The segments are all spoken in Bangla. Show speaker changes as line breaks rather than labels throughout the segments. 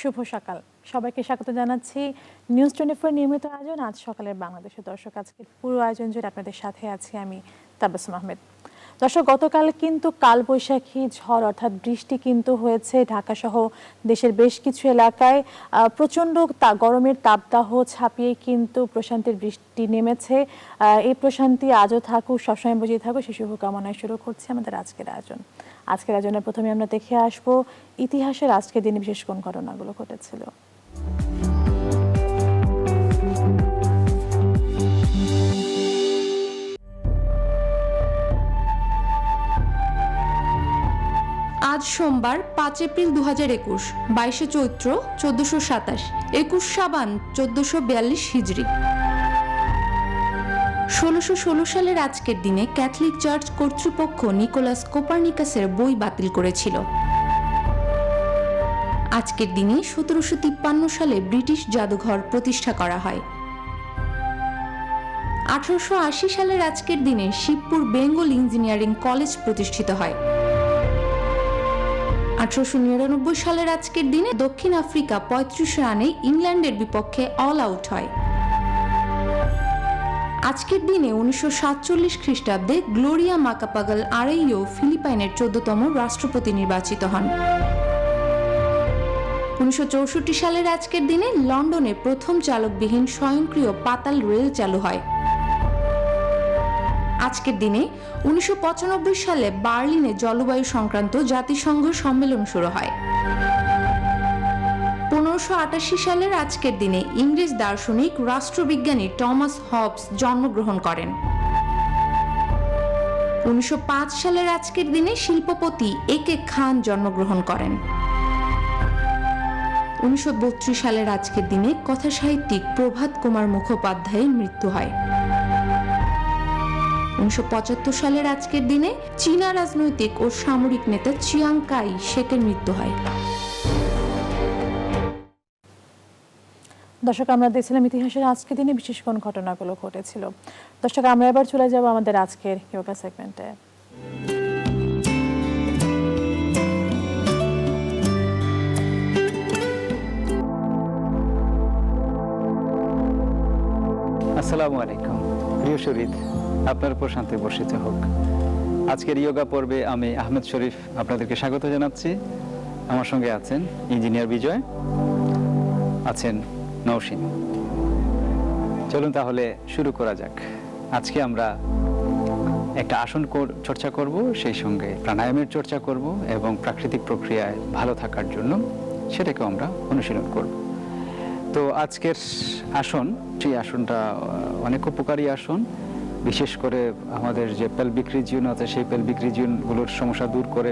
শুভ সকাল, সবাইকে স্বাগত জানাচ্ছি নিউজ 24 নিয়মিত আয়োজন আজ সকালের বাংলাদেশের দর্শক। আজকের পুরো আয়োজন জুড়ে আপনাদের সাথে আছি আমি তাবাসসুম আহমেদ। দর্শক, গতকাল কিন্তু কালবৈশাখী ঝড় অর্থাৎ বৃষ্টি কিন্তু হয়েছে ঢাকা সহ দেশের বেশ কিছু এলাকায়। প্রচণ্ড গরমের তাপদাহ ছাপিয়ে কিন্তু প্রশান্তির বৃষ্টি নেমেছে। এই প্রশান্তি আজও থাকুক, সবসময় বজিয়ে থাকুক, সে শুভকামনায় শুরু করছি আমাদের আজকের আয়োজন। আজকের আয়োজনে প্রথমে আমরা দেখে আসব ইতিহাসের আজকের দিনে বিশেষ কোন ঘটনাগুলো ঘটেছিল।
আজ সোমবার ৫ এপ্রিল ২০২১, ২২শে চৈত্র ১৪২৭, ২১ শাবান ১৪৪২ হিজরি। ১৬১৬ সালের আজকের দিনে ক্যাথলিক চার্চ কর্তৃপক্ষ নিকোলাস কোপার্নিকাসের বই বাতিল করেছিল। আজকের দিনে ১৭৫৩ সালে ব্রিটিশ জাদুঘর প্রতিষ্ঠা করা হয়। ১৮৮০ সালের আজকের দিনে শিবপুর বেঙ্গল ইঞ্জিনিয়ারিং কলেজ প্রতিষ্ঠিত হয়। ১৮৯৯ সালের আজকের দিনে দক্ষিণ আফ্রিকা ৩৫ রানে ইংল্যান্ডের বিপক্ষে অল আউট হয়। আজকের দিনে ১৯৪৭ খ্রিস্টাব্দে গ্লোরিয়া মাকাপাগাল আরেইয়ো ফিলিপাইনের ১৪তম রাষ্ট্রপতি নির্বাচিত হন। ১৯৬৪ সালের আজকের দিনে লন্ডনে প্রথম চালকবিহীন স্বয়ংক্রিয় পাতাল রেল চালু হয়। আজকের দিনে ১৯৯৫ সালে বার্লিনে জলবায়ু সংক্রান্ত জাতিসংঘ সম্মেলন শুরু হয়। ১৫৮৮ সালের আজকের দিনে ইংরেজ দার্শনিক রাষ্ট্রবিজ্ঞানী টমাস হবস জন্মগ্রহণ করেন। ১৯০৫ সালের আজকের দিনে শিল্পপতি একে খান জন্মগ্রহণ করেন। ১৯৩২ সালের আজকের দিনে কথাসাহিত্যিক প্রভাত কুমার মুখোপাধ্যায়ের মৃত্যু হয়। ১৯৭৫ সালের আজকের দিনে চীনা রাজনৈতিক ও সামরিক নেতা চিয়াং কাই শেকের মৃত্যু হয়।
দর্শক, আমরা দেখছিলাম ইতিহাসের আজকের দিনে বিশেষ কোন ঘটনাগুলো ঘটেছিল। দর্শক, আমরা এবার চলে যাব আমাদের আজকের ইয়োগা সেগমেন্টে।
আসসালামু আলাইকুম প্রিয় শরীর, আপনার উপর শান্তি বর্ষিত হোক। আজকের ইয়োগা পর্বে আমি আহমেদ শরীফ আপনাদেরকে স্বাগত জানাচ্ছি। আমার সঙ্গে আছেন ইঞ্জিনিয়ার বিজয়, আছেন নওশিন। চলুন তাহলে শুরু করা যাক। আজকে আমরা একটা আসন চর্চা করব, সেই সঙ্গে প্রাণায়ামের চর্চা করব এবং প্রাকৃতিক প্রক্রিয়ায় ভালো থাকার জন্য সেটাকেও আমরা অনুশীলন করব। তো আজকের আসন, সেই আসনটা অনেক উপকারী আসন। বিশেষ করে আমাদের যে পেলভিক রিজিয়ন আছে সেই পেলভিক রিজিয়নগুলোর সমস্যা দূর করে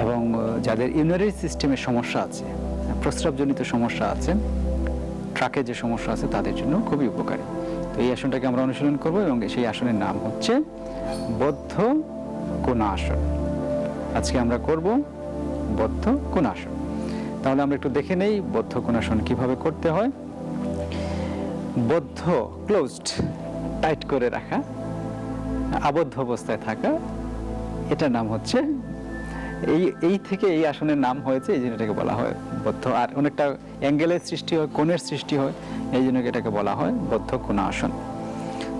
এবং যাদের ইউরিনারি সিস্টেমের সমস্যা আছে, প্রস্রাবজনিত সমস্যা আছে, ট্রাকে যে সমস্যা আছে তাদের জন্য খুবই উপকারী। তো এই আসনটাকে আমরা অনুশীলন করব এবং সেই আসনের নাম হচ্ছে বদ্ধ কোণাসন। আজকে আমরা করব বদ্ধ কোণাসন। তাহলে আমরা একটু দেখে নেই বদ্ধ কোণাসন কিভাবে করতে হয়। বদ্ধ, ক্লোজড, টাইট করে রাখা, আবদ্ধ অবস্থায় থাকা, এটার নাম হচ্ছে এই থেকে এই আসনের নাম হয়েছে, এই জন্য এটাকে বলা হয় বদ্ধ। আর অনেকটা অ্যাঙ্গেলের সৃষ্টি হয়, কোণের সৃষ্টি হয়, এই জন্য এটাকে বলা হয় বদ্ধ কোণাসন।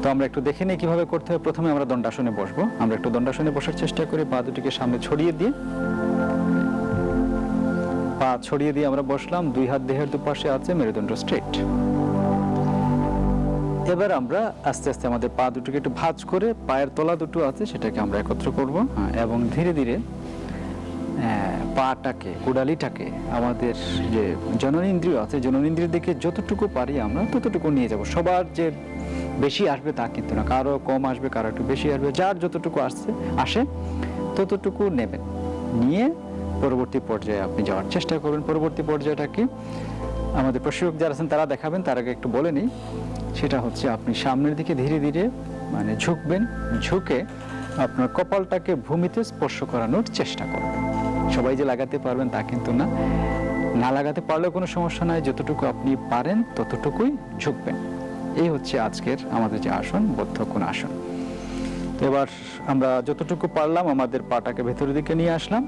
তো আমরা একটু দেখে নিই কিভাবে করতে হয়। প্রথমে আমরা দণ্ডাসনে বসবো। আমরা একটু দণ্ডাসনে বসার চেষ্টা করি, পা দুটিকে সামনে ছড়িয়ে দিয়ে, পা ছড়িয়ে দিয়ে আমরা বসলাম। দুই হাত দেহের দুপাশে আছে, মেরুদণ্ড স্ট্রেট। এবার আমরা আস্তে আস্তে আমাদের পা দুটোকে একটু ভাঁজ করে পায়ের তলা দুটো আছে সেটাকে আমরা একত্র করব এবং ধীরে ধীরে পাটাকে, কুড়ালিটাকে আমাদের যে জননেন্দ্রিয় আছে, জননেন্দ্রিয়ের দিকে যতটুকু পারি আমরা ততটুকু নিয়ে যাব। সবার যে বেশি আসবে তা কিন্তু না, কারো কম আসবে, কারো একটু বেশি আসবে, যার যতটুকু আসে ততটুকু নেবেন। নিয়ে পরবর্তী পর্যায়ে আপনি যাওয়ার চেষ্টা করবেন। পরবর্তী পর্যায়টা কি আমাদের প্রশিক্ষক যারা আছেন তারা দেখাবেন, তার আগে একটু বলে নিই। সেটা হচ্ছে আপনি সামনের দিকে ধীরে ধীরে ঝুঁকবেন, ঝুঁকে আপনার কপালটাকে ভূমিতে স্পর্শ করানোর চেষ্টা করবেন। সবাই যে লাগাতে পারবেন তা কিন্তু না, না লাগাতে পারলেও কোনো সমস্যা নাই, যতটুকু আপনি পারেন ততটুকুই ঝুঁকবেন। এই হচ্ছে আজকের আমাদের যে আসন, বদ্ধ কোণাসন। তো এবার আমরা যতটুকু পারলাম আমাদের পাটাকে ভেতরের দিকে নিয়ে আসলাম,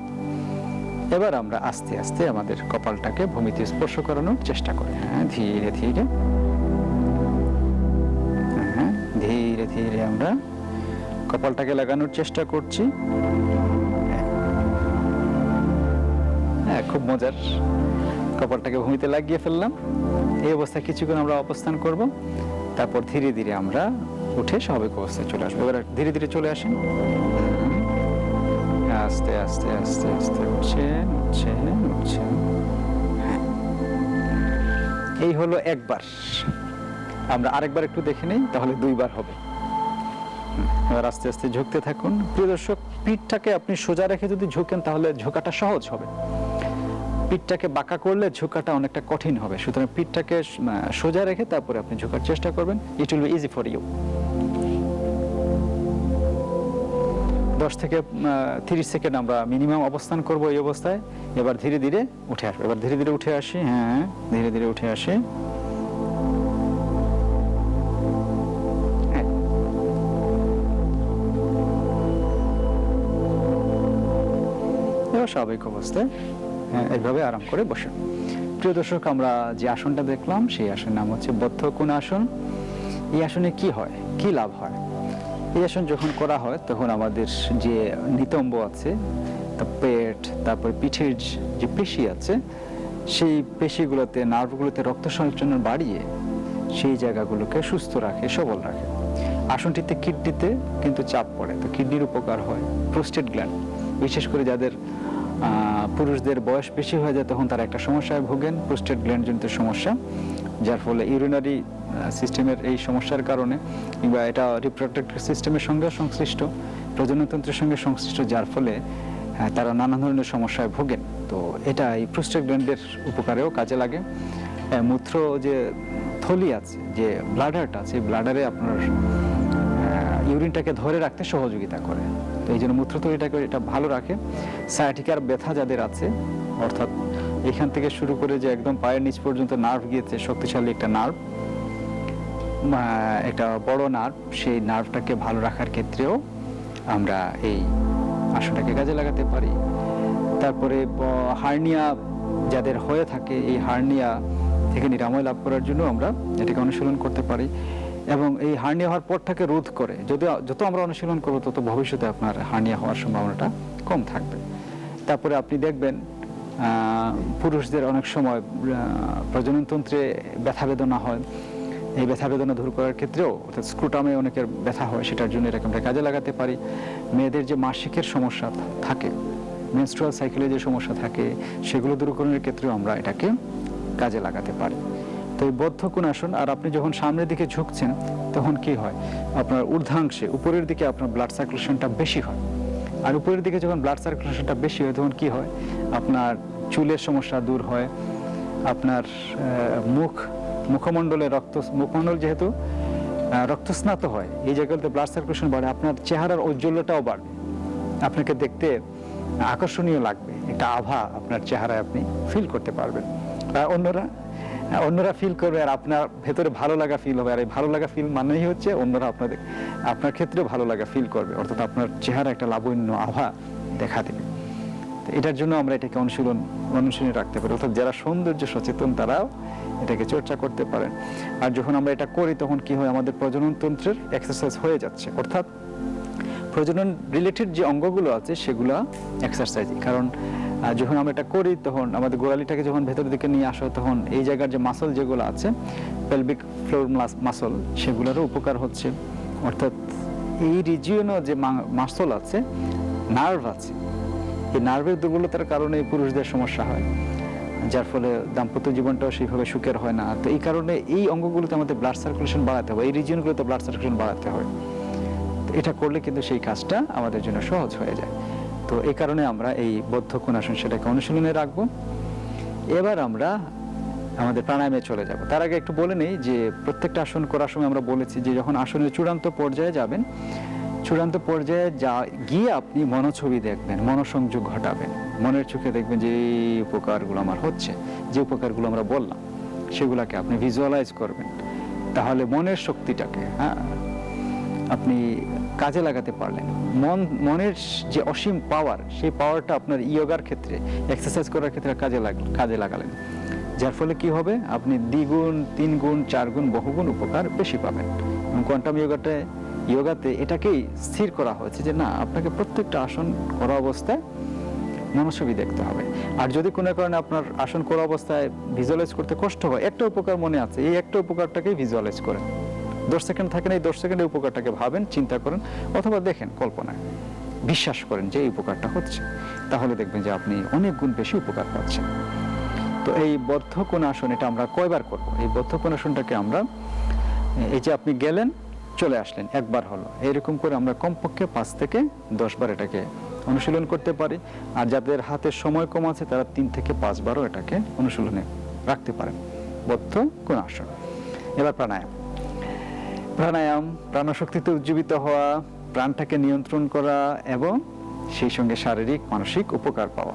এবার আমরা আস্তে আস্তে আমাদের কপালটাকে ভূমিতে স্পর্শ করানোর চেষ্টা করি। হ্যাঁ, ধীরে ধীরে, হ্যাঁ, ধীরে ধীরে আমরা কপালটাকে লাগানোর চেষ্টা করছি। হ্যাঁ, খুব মজার। কপালটাকে ভূমিতে লাগিয়ে ফেললাম। এই অবস্থায় কিছুক্ষণ আমরা অবস্থান করব, তারপর ধীরে ধীরে আমরা উঠে স্বাভাবিক অবস্থায় চলে আসবো। এবার ধীরে ধীরে চলে আসেন, আস্তে আস্তে আস্তে আস্তে উঠছেন উঠছেন উঠছেন। হ্যাঁ, এই হলো একবার। আমরা আরেকবার একটু দেখে নেই, তাহলে দুইবার হবে। এবার আস্তে আস্তে ঝুঁকতে থাকুন। প্রিয় দর্শক, পিঠটাকে আপনি সোজা রেখে যদি ঝুঁকেন তাহলে ঝোঁকাটা সহজ হবে। পিঠটাকে বাঁকা করলে ঝোঁকাটা অনেকটা কঠিন হবে। সুতরাং পিঠটাকে সোজা রেখে তারপরে আপনি ঝোঁকার চেষ্টা করবেন। It will be easy for you. 10 থেকে 30 সেকেন্ড আমরা মিনিমাম অবস্থান করব এই অবস্থায়। এবার ধীরে ধীরে উঠে আসবো। এবার ধীরে ধীরে উঠে আসি। হ্যাঁ, ধীরে ধীরে উঠে আসি। স্বাভাবিক অবস্থায় এইভাবে আরাম করে বসে। প্রিয় দর্শক, আমরা যে আসনটা দেখলাম সেই আসনের নাম হচ্ছে বদ্ধ কোণ আসন। এই আসনে কি হয়, কি লাভ হয়? এই আসন যখন করা হয় তখন আমাদের যে নিতম্ব আছে, পেট, তারপর পিঠের যে পেশি আছে, সেই পেশিগুলোতে, নার্ভগুলোতে রক্ত সঞ্চালন বাড়িয়ে সেই জায়গাগুলোকে সুস্থ রাখে, সবল রাখে। আসনটিতে কিডনিতে কিন্তু চাপ পড়ে, তো কিডনির উপকার হয়। প্রোস্টেট গ্ল্যান্ড, বিশেষ করে যাদের পুরুষদের বয়স বেশি হয়ে যায় তখন তারা একটা সমস্যায় ভোগেন, প্রোস্টেট গ্ল্যান্ডজনিত সমস্যা, যার ফলে ইউরিনারি সিস্টেমের এই সমস্যার কারণে, কিংবা এটা রিপ্রোডাক্টিভ সিস্টেমের সঙ্গে সংশ্লিষ্ট, প্রজননতন্ত্রের সঙ্গে সংশ্লিষ্ট, যার ফলে তারা নানা ধরনের সমস্যায় ভোগেন। তো এটা এই প্রোস্টেট গ্ল্যান্ডের উপকারেও কাজে লাগে। মূত্র যে থলি আছে, যে ব্লাডারটা আছে, ব্লাডারে আপনার ইউরিনটাকে ধরে রাখতে সহযোগিতা করে। তো এই জন্য মূত্রথলিটাকে এটা ভালো রাখে। সায়াটিকার ব্যথা যাদের আছে, অর্থাৎ এখান থেকে শুরু করে যে একদম পায়ের নিচ পর্যন্ত নার্ভ গিয়েছে, শক্তিশালী একটা নার্ভ, একটা বড় নার্ভ, সেই নার্ভটাকে ভালো রাখার ক্ষেত্রেও আমরা এই আসনটাকে কাজে লাগাতে পারি। তারপরে হার্নিয়া যাদের হয়ে থাকে, এই হার্নিয়া থেকে নিরাময় লাভ করার জন্য আমরা এটাকে অনুশীলন করতে পারি। এবং এই হার্নিয়া হওয়ার পরটাকে রোধ করে, যত আমরা অনুশীলন করবো তত ভবিষ্যতে আপনার হার্নিয়া হওয়ার সম্ভাবনাটা কম থাকবে। তারপরে আপনি দেখবেন পুরুষদের অনেক সময় প্রজননতন্ত্রে ব্যথা বেদনা হয়। এই ব্যথা বেদনা দূর করার ক্ষেত্রেও, অর্থাৎ স্ক্রুটামে অনেকের ব্যথা হয়, সেটার জন্য এরকম আমরা কাজে লাগাতে পারি। মেয়েদের যে মাসিকের সমস্যা থাকে, মেনস্ট্রুয়াল সাইকেলে যে সমস্যা থাকে, সেগুলো দূরীকরণের ক্ষেত্রেও আমরা এটাকে কাজে লাগাতে পারি। তো এই বদ্ধ কোণ আসন, আর আপনি যখন সামনের দিকে ঝুঁকছেন তখন কি হয়, আপনার ঊর্ধ্বাংশে, উপরের দিকে আপনার ব্লাড সার্কুলেশনটা বেশি হয়। আর উপরের দিকে যখন ব্লাড সার্কুলেশনটা বেশি হয় তখন কি হয়, আপনার চুলের সমস্যা দূর হয়। আপনার মুখমণ্ডলে মুখমণ্ডল যেহেতু রক্তস্নাত হয়, এই জায়গাতে ব্লাড সার্কুলেশন বাড়ে, আপনার চেহারার ঔজ্জ্বল্যটাও বাড়বে, আপনাকে দেখতে আকর্ষণীয় লাগবে, একটা আভা আপনার চেহারায় আপনি ফিল করতে পারবেন। অন্যরা ফিল করবে, আর আপনার ভেতরে ভালো লাগা ফিল হবে। আর এই ভালো লাগা ফিল মানেই হচ্ছে অন্যরা আপনার ক্ষেত্রেও ভালো লাগা ফিল করবে, অর্থাৎ আপনার চেহারা একটা লাবণ্য আভা দেখা দেবে। এটার জন্য আমরা এটাকে অনুশীলনে রাখতে পারি, অর্থাৎ যারা সৌন্দর্য সচেতন তারাও এটাকে চর্চা করতে পারেন। আর যখন আমরা এটা করি তখন কি হয়, আমাদের প্রজননতন্ত্রের এক্সারসাইজ হয়ে যাচ্ছে, অর্থাৎ প্রজনন রিলেটেড যে অঙ্গগুলো আছে সেগুলো এক্সারসাইজ। কারণ যখন আমরা এটা করি তখন আমাদের গোড়ালিটাকে যখন ভেতরের দিকে নিয়ে আসা হয়, তখন এই জায়গার যে মাসল যেগুলো আছে, পেলভিক ফ্লোর মাসল, সেগুলোরও উপকার হচ্ছে। অর্থাৎ এই রিজিয়নও যে মাসল আছে, নার্ভ আছে, এই নার্ভের দুর্বলতার কারণে পুরুষদের সমস্যা হয়, যার ফলে দাম্পত্য জীবনটাও সেইভাবে সুখের হয় না। তো এই কারণে এই অঙ্গগুলোতে আমাদের ব্লাড সার্কুলেশন বাড়াতে হবে, এই রিজিয়নগুলোতে ব্লাড সার্কুলেশন বাড়াতে হয়। এটা করলে কিন্তু সেই কাজটা আমাদের জন্য সহজ হয়ে যায়। তো এই কারণে আমরা এই বদ্ধ কোণ আসন সেটাকে অনুশীলনে রাখবো। এবার আমরা আমাদের প্রাণায়ামে চলে যাব। তার আগে একটু বলে নেই যে প্রত্যেকটা আসন করার সময় আমরা বলেছি যে যখন আসনের চূড়ান্ত পর্যায়ে যাবেন, চূড়ান্ত পর্যায়ে গিয়ে আপনি মনোছবি দেখবেন, মনোসংযোগ ঘটাবেন, মনের চোখে দেখবেন যে এই উপকারগুলো আমার হচ্ছে, যে উপকারগুলো আমরা বললাম সেগুলোকে আপনি ভিজুয়ালাইজ করবেন। তাহলে মনের শক্তিটাকে আপনি কাজে লাগাতে পারলেন, মনের যে অসীম পাওয়ার, সেই পাওয়ারটা আপনার ইয়োগার ক্ষেত্রে, এক্সারসাইজ করার ক্ষেত্রে কাজে লাগালেন, যার ফলে কি হবে, আপনি দ্বিগুণ, 3 গুণ, 4 গুণ, বহুগুণ উপকার বেশি পাবেন। কোয়ান্টাম ইয়োগাতে এটাকেই স্থির করা হয়েছে যে না, আপনাকে প্রত্যেকটা আসন করা অবস্থায় মনোছবি দেখতে হবে। আর যদি কোনো কারণে আপনার আসন করা অবস্থায় ভিজুয়ালাইজ করতে কষ্ট হয়, একটা উপকার মনে আছে, এই একটা উপকারটাকেই ভিজুয়ালাইজ করেন। 10 সেকেন্ড থাকেন, এই 10 সেকেন্ডের উপকারটাকে ভাবেন, চিন্তা করেন, অথবা দেখেন, কল্পনায় বিশ্বাস করেন যে এই উপকারটা হচ্ছে, তাহলে দেখবেন যে আপনি অনেক গুণ বেশি উপকার পাচ্ছেন। তো এই বদ্ধ কোণাসন, এটা আমরা কয়বার করব? এই বদ্ধ কোণাসনটাকে আমরা, এই যে আপনি গেলেন, চলে আসলেন, একবার হলো, এরকম করে আমরা কমপক্ষে 5 থেকে 10 বার এটাকে অনুশীলন করতে পারি। আর যাদের হাতে সময় কম আছে তারা 3 থেকে 5 বারও এটাকে অনুশীলনে রাখতে পারেন, বদ্ধ কোণাসন। এবার প্রাণায়াম, প্রাণশক্তিতে উজ্জীবিত হওয়া, প্রাণটাকে নিয়ন্ত্রণ করা এবং সেই সঙ্গে শারীরিক মানসিক উপকার পাওয়া।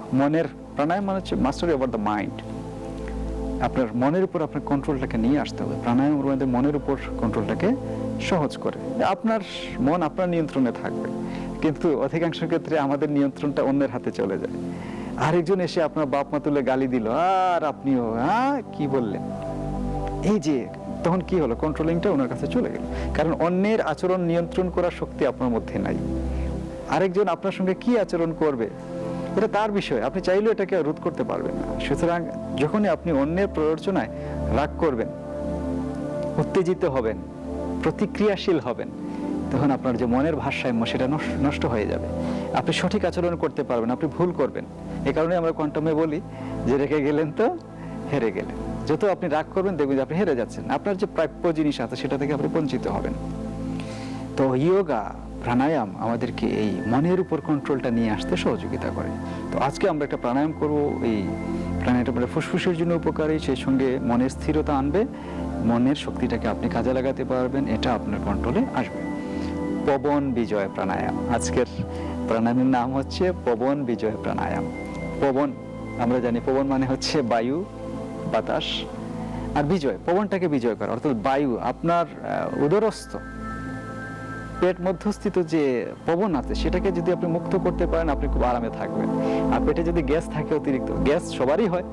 প্রাণায়াম মানে হচ্ছে মাস্টারি ওভার দ্য মাইন্ড। আপনার মনের উপর আপনার কন্ট্রোলটাকে নিয়ে আসতে হবে। প্রাণায়াম আমাদের মনের উপর কন্ট্রোলটাকে সহজ করে। আপনার মন আপনার নিয়ন্ত্রণে থাকবে, কিন্তু অধিকাংশ ক্ষেত্রে আমাদের নিয়ন্ত্রণটা অন্যের হাতে চলে যায়। আরেকজন এসে আপনার বাপ মা তুলে গালি দিল, আর আপনিও কি বললেন, এই যে তখন কি হলো, কন্ট্রোলিংটা ওনার কাছে চলে গেল। কারণ অন্যের আচরণ নিয়ন্ত্রণ করার শক্তি আপনার মধ্যে নাই। আরেকজন আপনার সঙ্গে কি আচরণ করবে এটা তার বিষয়, আপনি চাইলেও এটাকে রোধ করতে পারবেন না। সুতরাং যখনই আপনি অন্যের প্ররোচনায় রাগ করবেন, উত্তেজিত হবেন, প্রতিক্রিয়াশীল হবেন, তখন আপনার যে মনের ভারসাম্য সেটা নষ্ট হয়ে যাবে। আপনি সঠিক আচরণ করতে পারবেন, আপনি ভুল করবেন। এই কারণে আমরা কোয়ান্টামে বলি যে রেখে গেলেন তো হেরে গেলেন। যত আপনি রাগ করবেন দেখবেন যে আপনি হেরে যাচ্ছেন, আপনার যে প্রাপ্য জিনিস আছে সেটা থেকে আপনি বঞ্চিত হবেন। তো ইয়োগা, প্রাণায়াম আমাদেরকে এই মনের উপর কন্ট্রোলটা নিয়ে আসতে সহযোগিতা করে। তো আজকে আমরা একটা প্রাণায়াম করব। এই প্রাণায়ামটা মানে ফুসফুসের জন্য উপকারী, সেই সঙ্গে মনের স্থিরতা আনবে, মনের শক্তিটাকে আপনি কাজে লাগাতে পারবেন, এটা আপনার কন্ট্রোলে আসবে। পবন বিজয় প্রাণায়াম, আজকের প্রাণায়ামের নাম হচ্ছে পবন বিজয় প্রাণায়াম। পবন, আমরা জানি পবন মানে হচ্ছে বায়ু, বাতাস, আর বিজয়, পবনটাকে বিজয় করা, অর্থাৎ বায়ু আপনার উদরস্থ পেট মধ্যস্থিত যে পবন আছে সেটাকে যদি আপনি মুক্ত করতে পারেন, আপনি খুব আরামে থাকবেন। আর পেটে যদি গ্যাস থাকে, অতিরিক্ত গ্যাস সবারই হয়,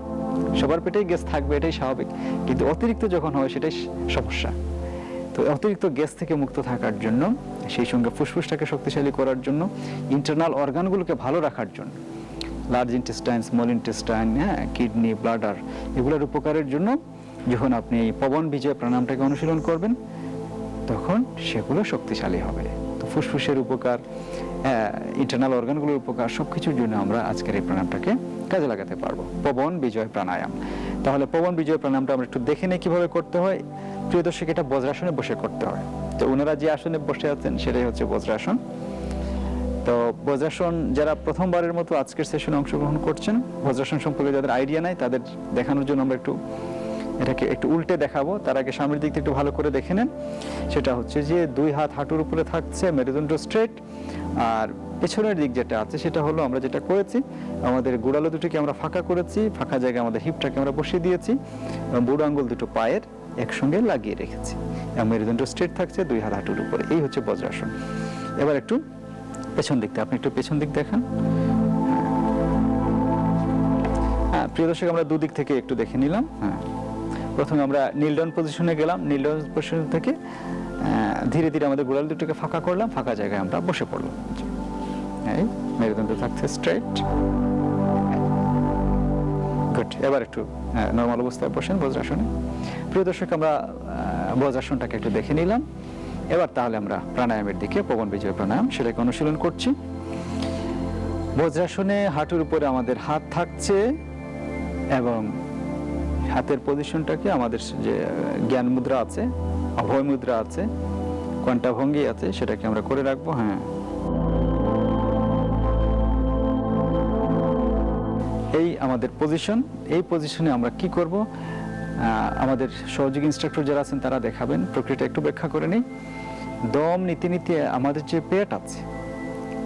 সবার পেটেই গ্যাস থাকবে, এটাই স্বাভাবিক, কিন্তু অতিরিক্ত যখন হয় সেটাই সমস্যা। তো অতিরিক্ত গ্যাস থেকে মুক্ত থাকার জন্য, সেই সঙ্গে ফুসফুসটাকে শক্তিশালী করার জন্য, ইন্টারনাল অর্গানগুলোকে ভালো রাখার জন্য, large intestine, small intestine, kidney, bladder, এগুলোর উপকারের জন্য যখন আপনি এই পবন বিজয় প্রাণায়ামটাকে অনুশীলন করবেন, তখন সেগুলো শক্তিশালী হবে। তো ফুসফুসের উপকার, ইন্টারনাল অর্গানগুলোর উপকার, সবকিছুর জন্য আমরা আজকের এই প্রাণায়ামটাকে কাজে লাগাতে পারবো, পবন বিজয় প্রাণায়াম। তাহলে পবন বিজয় প্রাণায়ামটা আমরা একটু দেখে নিই কিভাবে করতে হয়। প্রিয় দর্শক, এটা বজ্রাসনে বসে করতে হয়। তো ওনারা যে আসনে বসে আছেন সেটাই হচ্ছে বজ্রাসন। তো বজ্রাসন যারা প্রথমবারের মতো আজকের সেশনে অংশগ্রহণ করছেন, বজ্রাসন সম্পর্কে যাদের আইডিয়া নাই তাদের দেখানোর জন্য আমরা এটাকে একটু উল্টে দেখাবো। তার আগে সামনের দিকটা একটু ভালো করে দেখে নেন। সেটা হচ্ছে যে 2 হাত হাঁটুর উপরে থাকছে, মেরুদণ্ড স্ট্রেট, আর পেছনের দিক যেটা আছে সেটা হলো আমরা যেটা করেছি, আমাদের গোড়ালো দুটোকে আমরা ফাঁকা করেছি, ফাঁকা জায়গায় আমাদের হিপটাকে আমরা বসিয়ে দিয়েছি এবং বুড়ো আঙ্গুল দুটো পায়ের একসঙ্গে লাগিয়ে রেখেছি এবং মেরুদণ্ড স্ট্রেট থাকছে 2 হাত হাঁটুর উপরে। এই হচ্ছে বজ্রাসন। এবার একটু পেছন দিকটা, আপনি একটু পেছন দিক দেখান। হ্যাঁ প্রিয় দর্শক, আমরা দুদিক থেকে একটু দেখে নিলাম। হ্যাঁ, প্রথমে আমরা নীল ডাউন পজিশনে গেলাম, নীল ডাউন পজিশন থেকে ধীরে ধীরে আমাদের গোড়ালি দুটোকে ফাঁকা করলাম, ফাঁকা জায়গায় আমরা বসে পড়লাম। এই মেরুদণ্ড থাকছে স্ট্রেট। গুড। এবার একটু নর্মাল অবস্থায় বসেন বজ্রাসনে। প্রিয় দর্শক, আমরা বজ্রাসনটাকে একটু দেখে নিলাম। এবার তাহলে আমরা প্রাণায়ামের দিকে, পবন বিজয় প্রাণায়াম, সেটাকে অনুশীলন করছি। বজ্রাসনে হাঁটুর উপরে আমাদের হাত থাকছে এবং হাতের পজিশনটাকে আমাদের যে জ্ঞান মুদ্রা আছে, অভয় মুদ্রা আছে, কোয়ান্টা ভঙ্গি আছে, সেটাকে আমরা করে রাখবো। হ্যাঁ, এই আমাদের পজিশন। এই পজিশনে আমরা কি করব, আমাদের সহযোগী ইনস্ট্রাক্টর যারা আছেন তারা দেখাবেন। প্রক্রিয়াটা একটু ব্যাখ্যা করে নিই। দম নিতে নিতে আমাদের যে পেট আছে,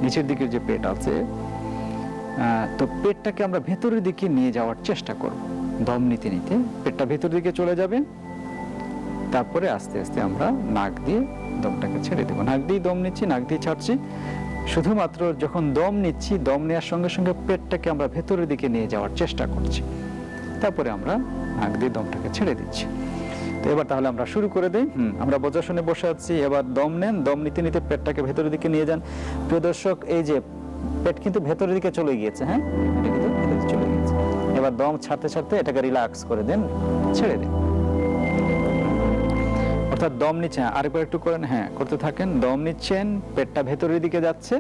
নিচের দিকের যে পেট আছে, তো পেটটাকে আমরা ভেতরের দিকে নিয়ে যাওয়ার চেষ্টা করব। দম নিতে নিতে পেটটা ভেতর দিকে চলে যাবে, তারপরে আস্তে আস্তে আমরা নাক দিয়ে দমটাকে ছেড়ে দেবো। নাক দিয়ে দম নিচ্ছি, নাক দিয়ে ছাড়ছি। শুধুমাত্র যখন দম নিচ্ছি, দম নেওয়ার সঙ্গে সঙ্গে পেটটাকে আমরা ভেতরের দিকে নিয়ে যাওয়ার চেষ্টা করছি, তারপরে আমরা নাক দিয়ে দমটাকে ছেড়ে দিচ্ছি। তো এবার তাহলে আমরা শুরু করে দিই। আমরা বজ্রাসনে বসে আছি, এবার দম নেন, দম নিতে নিতে পেটটাকে ভেতরের দিকে নিয়ে যান। প্রিয় দর্শক, এই যে পেট কিন্তু ভেতরের দিকে চলে গিয়েছে, হ্যাঁ, এটা কিন্তু ভেতরে চলে গিয়েছে। এবার দম ছাড়তে ছাড়তে এটাকে রিল্যাক্স করে দেন, ছেড়ে দিন। অর্থাৎ দম নিচ্ছেন, আরেকবার একটু করেন, হ্যাঁ, করতে থাকেন। দম নিচ্ছেন, পেটটা ভেতরের দিকে যাচ্ছে,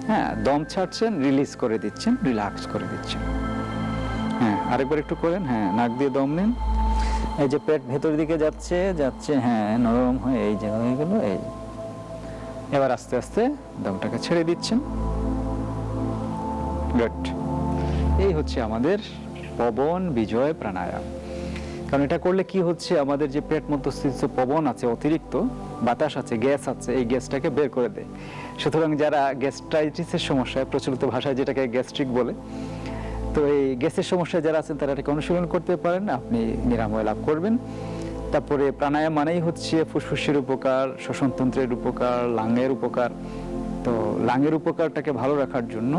হ্যাঁ, দম ছাড়ছেন, রিলিজ করে দিচ্ছেন, রিল্যাক্স করে দিচ্ছেন। হ্যাঁ, আরেকবার একটু করেন, হ্যাঁ, নাক দিয়ে দম নিন। এই যে পেট ভেতরের দিকে যাচ্ছে যাচ্ছে, হ্যাঁ, নরম হয়ে এই যে হয়ে গেল। এই এবার আস্তে আস্তে দমটাকে ছেড়ে দিচ্ছেন। গুড। এই হচ্ছে আমাদের পবন বিজয় প্রাণায়াম। কারণ এটা করলে কি হচ্ছে, আমাদের যে পেট মধ্যস্থিত পবন আছে, অতিরিক্ত বাতাস আছে, গ্যাস আছে, এই গ্যাসটাকে বের করে দেয়। সুতরাং যারা গ্যাস্ট্রাইটিসের সমস্যায়, প্রচলিত ভাষায় যেটাকে গ্যাস্ট্রিক বলে, তো এই গ্যাসের সমস্যায় যারা আছেন তারা এটাকে অনুশীলন করতে পারেন, আপনি নিরাময় লাভ করবেন। তারপরে প্রাণায়াম মানেই হচ্ছে ফুসফুসের উপকার, শ্বসনতন্ত্রের উপকার, লাঙের উপকার। তো লাঙের উপকারটাকে ভালো রাখার জন্য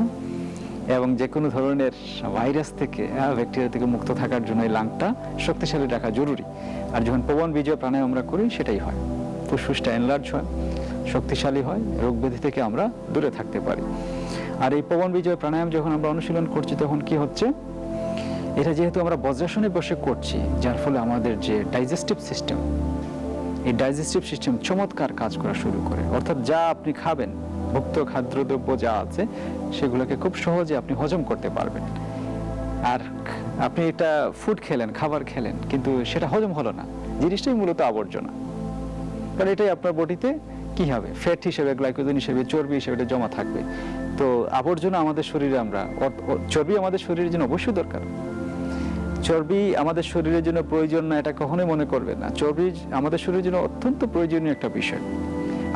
এবং যে কোনো ধরনের ভাইরাস থেকে, ব্যাকটেরিয়া থেকে মুক্ত থাকার জন্য এই লাংটা শক্তিশালী রাখা জরুরি। আর যখন পবন বিজয় প্রাণায়াম আমরা করি, সেটাই হয়, ফুসফুসটা এনলার্জ হয়, শক্তিশালী হয়, রোগ ব্যাধি থেকে আমরা দূরে থাকতে পারি। আর এই পবন বিজয় প্রাণায়াম যখন আমরা অনুশীলন করছি, তখন কি হচ্ছে, এটা যেহেতু আমরা বজ্রাসনে বসে করছি, যার ফলে আমাদের যে ডাইজেস্টিভ সিস্টেম, এই ডাইজেস্টিভ সিস্টেম চমৎকার কাজ করা শুরু করে। অর্থাৎ যা আপনি খাবেন, ভুক্ত খাদ্যদ্রব্য যা আছে, সেগুলোকে খুব সহজে আপনি হজম করতে পারবেন। আর আপনি এটা ফুড খেলেন, খাবার খেলেন, কিন্তু সেটা হজম হলো না, জিনিসটাই মূলত আবর্জনা। কারণ এটাই আপনার বডিতে কি হবে, ফ্যাট হিসেবে, গ্লাইকোজেন হিসেবে, চর্বি হিসেবে এটা জমা থাকবে। তো আবর্জনা আমাদের শরীরে, আমরা চর্বি আমাদের শরীরের জন্য অবশ্যই দরকার। চর্বি আমাদের শরীরের জন্য প্রয়োজন না, এটা কখনোই মনে করবেন না। চর্বি আমাদের শরীরের জন্য অত্যন্ত প্রয়োজনীয় একটা বিষয়।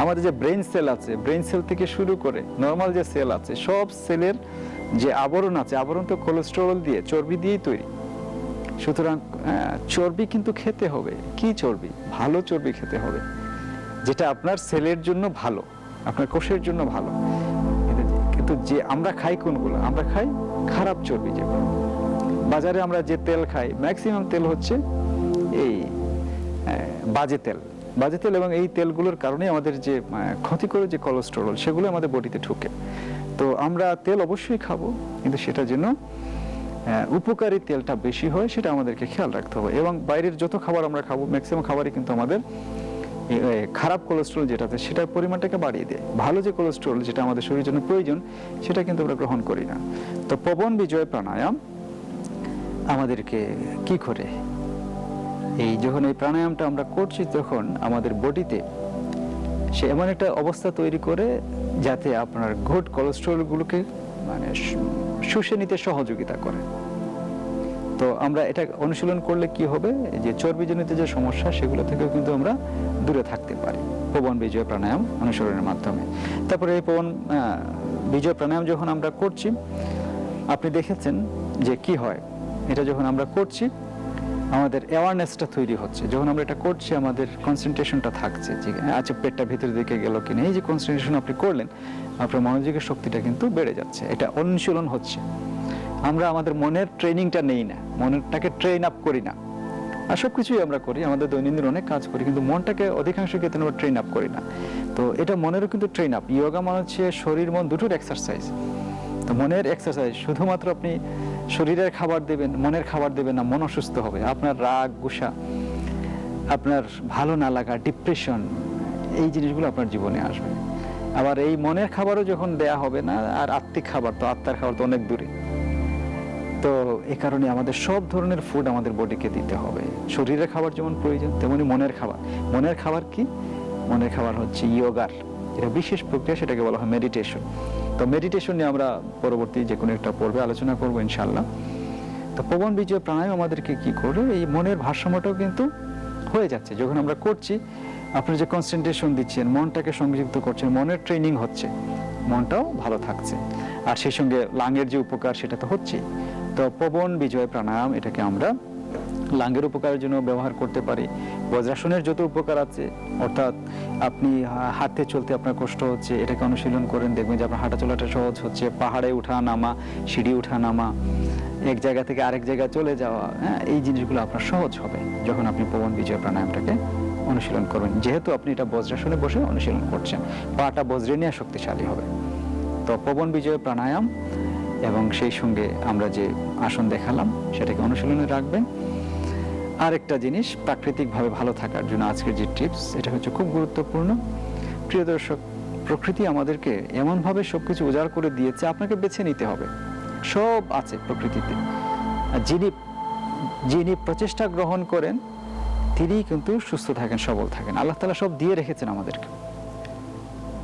আমাদের যে ব্রেন সেল আছে, ব্রেন সেল থেকে শুরু করে নর্মাল যে সেল আছে, সব সেলের যে আবরণ আছে, আবরণ তো কোলেস্টেরল দিয়ে, চর্বি দিয়েই তৈরি। সুতরাং চর্বি কিন্তু খেতে হবে। কি চর্বি? ভালো চর্বি খেতে হবে, যেটা আপনার সেলের জন্য ভালো, আপনার কোষের জন্য ভালো। কিন্তু যে আমরা খাই কোনগুলো? আমরা খাই খারাপ চর্বি। যেগুলো বাজারে আমরা যে তেল খাই, ম্যাক্সিমাম তেল হচ্ছে এই বাজে তেল, এবং এই তেলগুলোর কারণে আমাদের যে ক্ষতিকর যে কোলেস্টেরল, সেগুলো আমাদের বডিতে ঢুকে। তো আমরা তেল অবশ্যই খাবো, কিন্তু সেটা যেন উপকারী তেলটা বেশি হয়, সেটা আমাদেরকে খেয়াল রাখতে হবে। এবং বাইরের যত খাবার আমরা খাবো, ম্যাক্সিমাম খাবারই কিন্তু আমাদের খারাপ কোলেস্টেরল যেটা আছে, সেটার পরিমাণটাকে বাড়িয়ে দেয়। ভালো যে কোলেস্টেরল, যেটা আমাদের শরীরের জন্য প্রয়োজন, সেটা কিন্তু আমরা গ্রহণ করি না। তো পবন বিজয় প্রাণায়াম আমাদেরকে কি করে, এই যখন এই প্রাণায়ামটা আমরা করছি, তখন আমাদের বডিতে সে এমন একটা অবস্থা তৈরি করে, যাতে আপনার গুড কোলেস্টেরলগুলোকে মানে শুষে নিতে সহযোগিতা করে। তো আমরা এটা অনুশীলন করলে কি হবে, যে চর্বিজনিত যে সমস্যা, সেগুলো থেকেও কিন্তু আমরা দূরে থাকতে পারি পবন বিজয় প্রাণায়াম অনুসরণের মাধ্যমে। তারপরে এই পবন বিজয় প্রাণায়াম যখন আমরা করছি, আপনি দেখেছেন যে কি হয়, এটা যখন আমরা করছি, আমাদের অ্যাওয়ারনেসটা তৈরি হচ্ছে। যখন আমরা এটা করছি, আমাদের কনসেন্ট্রেশনটা থাকছে, যে আচ্ছা পেটটা ভেতরের দিকে গেল কিনা। এই যে কনসেন্ট্রেশন আপনি করলেন, আপনার মনোযোগের শক্তিটা কিন্তু বেড়ে যাচ্ছে। এটা অনুশীলন হচ্ছে। আমরা আমাদের মনের ট্রেনিংটা নেই না, মনটাকে ট্রেন আপ করি না। আর সব কিছুই আমরা করি, আমাদের দৈনন্দিন অনেক কাজ করি, কিন্তু মনটাকে অধিকাংশ ক্ষেত্রে আমরা ট্রেন আপ করি না। তো এটা মনেরও কিন্তু ট্রেন আপ। ইয়োগা মানে হচ্ছে শরীর মন দুটোর এক্সারসাইজ। তো মনের এক্সারসাইজ, শুধুমাত্র আপনি শরীরের খাবার দেবেন, মনের খাবার দেবেন না, মন অসুস্থ হবে। আপনার রাগ, গুসা, আপনার ভালো না লাগা, ডিপ্রেশন, এই জিনিসগুলো আপনার জীবনে আসবে। আবার এই মনের খাবারও যখন দেয়া হবে না, আর আত্মিক খাবার, তো আত্মার খাবার তো অনেক দূরে। তো এই কারণে আমাদের সব ধরনের ফুড আমাদের বডিকে দিতে হবে। শরীরের খাবার যেমন প্রয়োজন, তেমনি মনের খাবার। মনের খাবার কি? মনের খাবার হচ্ছে ইয়োগার এটা বিশেষ প্রক্রিয়া, সেটাকে বলা হয় মেডিটেশন। তো মেডিটেশন নিয়ে আমরা পরবর্তী যে কোনো একটা পর্বে আলোচনা করবো ইনশাআল্লাহ। তো পবন বিজয় প্রাণায়াম আমাদেরকে কি করে, এই মনের ভারসাম্যটাও কিন্তু হয়ে যাচ্ছে। যখন আমরা করছি, আপনি যে কনসেন্ট্রেশন দিচ্ছেন, মনটাকে সংযুক্ত করছেন, মনের ট্রেনিং হচ্ছে, মনটাও ভালো থাকছে। আর সেই সঙ্গে লাঙের যে উপকার, সেটা তো হচ্ছে। তো পবন বিজয় প্রাণায়াম, এটাকে আমরা লাঙ্গের উপকারের জন্য ব্যবহার করতে পারি। বজ্রাসনের যত উপকার আছে, অর্থাৎ আপনি হাঁটতে চলতে আপনার কষ্ট হচ্ছে, এটাকে অনুশীলন করেন, দেখবেন যে আপনার হাঁটা চলাটা সহজ হচ্ছে। পাহাড়ে ওঠা নামা, সিঁড়ি ওঠা নামা, এক জায়গা থেকে আরেক জায়গায় চলে যাওয়া, হ্যাঁ, এই জিনিসগুলো আপনার সহজ হবে যখন আপনি পবন বিজয় প্রাণায়ামটাকে অনুশীলন করবেন। যেহেতু আপনি এটা বজ্রাসনে বসে অনুশীলন করছেন, পাটা বজ্রে নিয়ে শক্তিশালী হবে। তো পবন বিজয় প্রাণায়াম এবং সেই সঙ্গে আমরা যে আসন দেখালাম সেটাকে অনুশীলনে রাখবেন। আরেকটা জিনিস, প্রাকৃতিকভাবে ভালো থাকার জন্য আজকের যে টিপস, এটা হচ্ছে খুব গুরুত্বপূর্ণ। প্রিয় দর্শক, প্রকৃতি আমাদেরকে এমনভাবে সবকিছু উজাড় করে দিয়েছে, আপনাকে বেছে নিতে হবে। সব আছে প্রকৃতিতে। আর যিনি প্রচেষ্টা গ্রহণ করেন তিনি কিন্তু সুস্থ থাকেন, সবল থাকেন। আল্লাহ তাআলা সব দিয়ে রেখেছেন আমাদেরকে,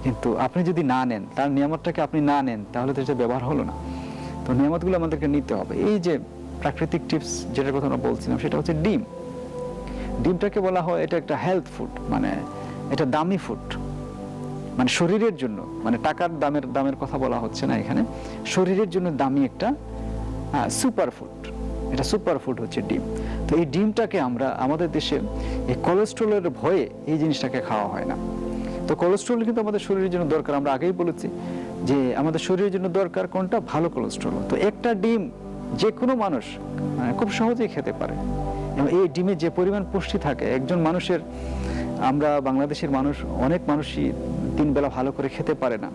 কিন্তু আপনি যদি না নেন, তার নিয়ামতটাকে আপনি না নেন, তাহলে তো এটা ব্যবহার হলো না। তো নিয়ামতগুলো আমাদেরকে নিতে হবে। এই যে প্রাকৃতিক টিপস যেটার কথা আমরা বলছিলাম, সেটা হচ্ছে ডিম। ডিমটাকে বলা হয় এটা একটা হেলথ ফুড, মানে এটা দামি ফুড, মানে শরীরের জন্য, মানে টাকার দামের কথা বলা হচ্ছে না এখানে, শরীরের জন্য দামি একটা সুপার ফুড। এটা সুপার ফুড হচ্ছে ডিম। তো এই ডিমটাকে আমরা আমাদের দেশে এই কোলেস্ট্রলের ভয়ে এই জিনিসটাকে খাওয়া হয় না। তো কোলেস্ট্রল কিন্তু আমাদের শরীরের জন্য দরকার। আমরা আগেই বলেছি যে আমাদের শরীরের জন্য দরকার কোনটা, ভালো কোলেস্ট্রল। তো একটা ডিম যে কোনো মানুষ খুব সহজেই খেতে পারে। এবং এই ডিমে যে পরিমাণ পুষ্টি থাকে, একজন মানুষের, আমরা বাংলাদেশের মানুষ, অনেক মানুষই 3 বেলা ভালো করে খেতে পারে না,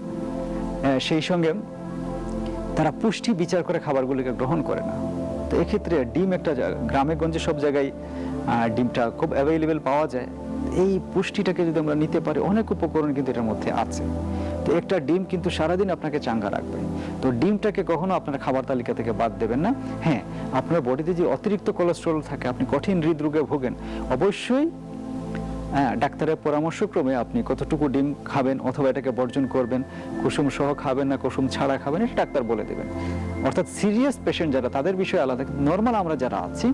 সেই সঙ্গে তারা পুষ্টি বিচার করে খাবারগুলোকে গ্রহণ করে না। তো এক্ষেত্রে ডিম একটা, গ্রামে গঞ্জে সব জায়গায় ডিমটা খুব অ্যাভেলেবেল পাওয়া যায়। এই পুষ্টিটাকে যদি আমরা নিতে পারি, অনেক উপকরণ কিন্তু এটার মধ্যে আছে। তো একটা ডিম কিন্তু সারাদিন আপনাকে চাঙ্গা রাখবে। তো ডিমটাকে কখনো আপনার খাবার তালিকা থেকে বাদ দেবেন না। হ্যাঁ, আপনার বডিতে যে অতিরিক্ত কোলেস্ট্রল থাকে, আপনি কঠিন হৃদরোগে ভোগেন, অবশ্যই ডাক্তারের পরামর্শক্রমে আপনি কতটুকু ডিম খাবেন অথবা এটাকে বর্জন করবেন, কুসুম সহ খাবেন না কুসুম ছাড়া খাবেন, এটা ডাক্তার বলে দেবেন। অর্থাৎ সিরিয়াস পেশেন্ট যারা, তাদের বিষয়ে আলাদা। নর্মাল আমরা যারা আছি,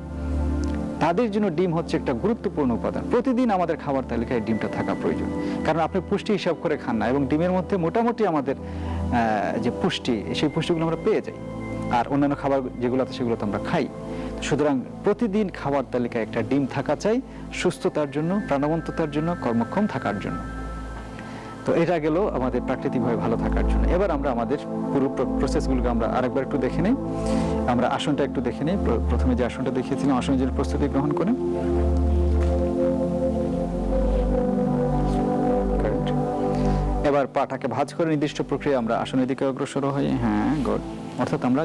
তাদের জন্য ডিম হচ্ছে একটা গুরুত্বপূর্ণ উপাদান। প্রতিদিন আমাদের খাবার তালিকায় ডিমটা থাকা প্রয়োজন, কারণ আপনি পুষ্টি হিসাব করে খান না, এবং ডিমের মধ্যে মোটামুটি আমাদের যে পুষ্টি, সেই পুষ্টিগুলো আমরা পেয়ে যাই। আর অন্যান্য খাবার যেগুলো আছে সেগুলো তো আমরা খাই। সুতরাং প্রতিদিন খাবার তালিকায় একটা ডিম থাকা চাই, সুস্থতার জন্য, প্রাণবন্ততার জন্য, কর্মক্ষম থাকার জন্য। তো এটা গেল আমাদের প্রাকৃতিকভাবে ভালো থাকার জন্য। এবার আমরা আমাদের পুরো প্রসেসগুলোকে আমরা আরেকবার একটু দেখে নিই। আমরা আসনটা একটু দেখে নিই। প্রথমে যে আসনটা দেখিয়েছিলাম, আসনের জন্য প্রস্তুতি গ্রহণ করেন। এবার পাটাকে ভাঁজ করে নির্দিষ্ট প্রক্রিয়া আমরা আসনের দিকে অগ্রসর হই। হ্যাঁ, গুড। অর্থাৎ আমরা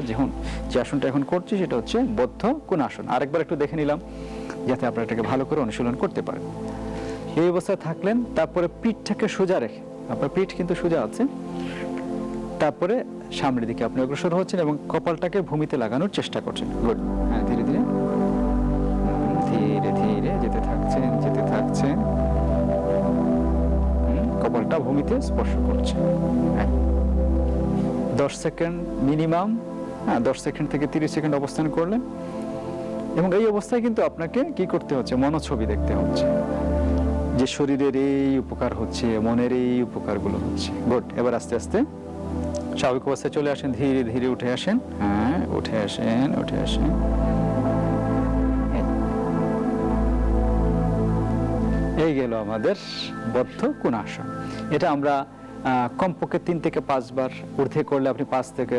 যে আসনটা এখন করছি সেটা হচ্ছে বদ্ধ কোণ আসন। আরেকবার একটু দেখে নিলাম যাতে আপনারা এটাকে ভালো করে অনুশীলন করতে পারেন। এই অবস্থায় থাকলেন, তারপরে পিঠটাকে সোজা রেখে, আপনার পিঠ কিন্তু সোজা আছে, তারপরে সামনের দিকে আপনি অগ্রসর হচ্ছেন এবং কপালটাকে ভূমিতে লাগানোর চেষ্টা করছেন। গুড। হ্যাঁ, ধীরে ধীরে ধীরে ধীরে যেতে থাকছেন, কপালটা ভূমিতে স্পর্শ করছে। 10 সেকেন্ড মিনিমাম, 10 সেকেন্ড থেকে 30 সেকেন্ড অবস্থান করলেন। এবং এই অবস্থায় কিন্তু আপনাকে কি করতে হচ্ছে, মনোছবি দেখতে হচ্ছে যে শরীরের এই উপকার হচ্ছে, মনের এই উপকারগুলো হচ্ছে। গুড। এবার আস্তে আস্তে স্বাভাবিক অবস্থায় চলে আসেন, ধীরে ধীরে উঠে আসেন। হ্যাঁ, উঠে আসেন। এই গেল আমাদের বদ্ধ কোণ আসন। এটা আমরা কমপক্ষে 3 থেকে 5 বার, ঊর্ধ্বে করলে আপনি 5 থেকে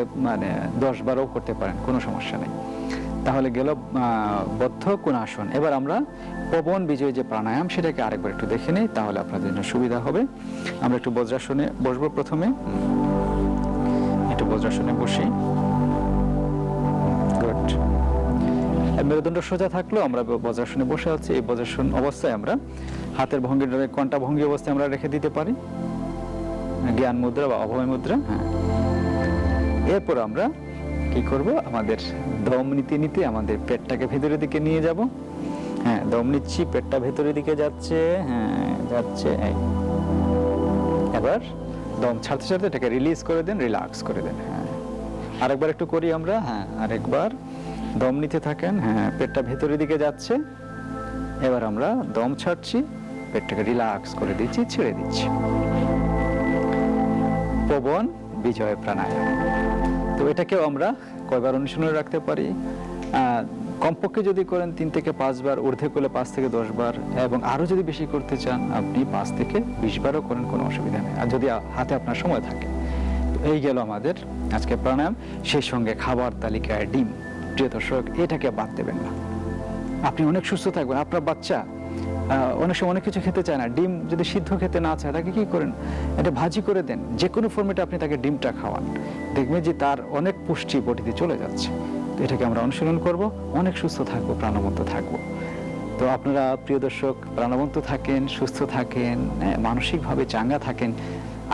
10 বারও করতে পারেন, কোনো সমস্যা নেই। তাহলে গেল বদ্ধ কোণ আসন। এবার আমরা পবন বিজয় যে প্রাণায়াম, সেটাকে আরেকবার একটু দেখে নিই, তাহলে আপনাদের জন্য সুবিধা হবে। আমরা একটু বজ্রাসনে বসবো। প্রথমে একটু বজ্রাসনে বসি। গুড। মেরুদণ্ড সোজা থাকলেও আমরা বজ্রাসনে বসে আছি। এই বজ্রাসন অবস্থায় আমরা হাতের ভঙ্গি, কণ্ঠা ভঙ্গি অবস্থায় আমরা রেখে দিতে পারি, জ্ঞান মুদ্রা বা অভয় মুদ্রা। হ্যাঁ, এরপর আমরা কি করব, আমাদের দম নিতে নিতে আমাদের পেটটাকে ভেতরের দিকে নিয়ে যাব। হ্যাঁ, দম নিচ্ছি, পেটটা ভেতরের দিকে যাচ্ছে। হ্যাঁ, যাচ্ছে। এবার দম ছাড়তে ছাড়তে এটাকে রিলিজ করে দেন, রিল্যাক্স করে দেন। হ্যাঁ, আরেকবার একটু করি আমরা। হ্যাঁ, আরেকবার দম নিতে থাকেন। হ্যাঁ, পেটটা ভেতরের দিকে যাচ্ছে। এবার আমরা দম ছাড়ছি, পেটটাকে রিল্যাক্স করে দিচ্ছি, ছেড়ে দিচ্ছি। পবন বিজয় প্রাণায়াম। তো এটাকেও আমরা কয়বার অনুশীলনে রাখতে পারি? কমপক্ষে যদি করেন 3 থেকে 5 বার, ঊর্ধ্বে করলে 5 থেকে 10 বার, এবং আরো যদি বেশি করতে চান আপনি 5 থেকে 20 বারও করেন, কোনো অসুবিধা নেই, আর যদি হাতে আপনার সময় থাকে। তো এই গেল আমাদের আজকে প্রাণায়াম, সেই সঙ্গে খাবার তালিকায় ডিম। প্রিয় দর্শক, এটাকে বাদ দেবেন না। আপনি অনেক সুস্থ থাকবেন। আপনার বাচ্চা অনেক সময় অনেক কিছু খেতে চায় না, ডিম যদি সিদ্ধ খেতে না চায় তাকে কি করেন, এটা ভাজি করে দেন, যে কোনো ফর্মেটে আপনি তাকে ডিমটা খাওয়ান, দেখবেন যে তার অনেক পুষ্টি বডিতে চলে যাচ্ছে। তো এটাকে আমরা অনুশীলন করব, অনেক সুস্থ থাকবো, প্রাণবন্ত থাকবো। তো আপনারা প্রিয় দর্শক প্রাণবন্ত থাকেন, সুস্থ থাকেন, মানসিকভাবে চাঙ্গা থাকেন।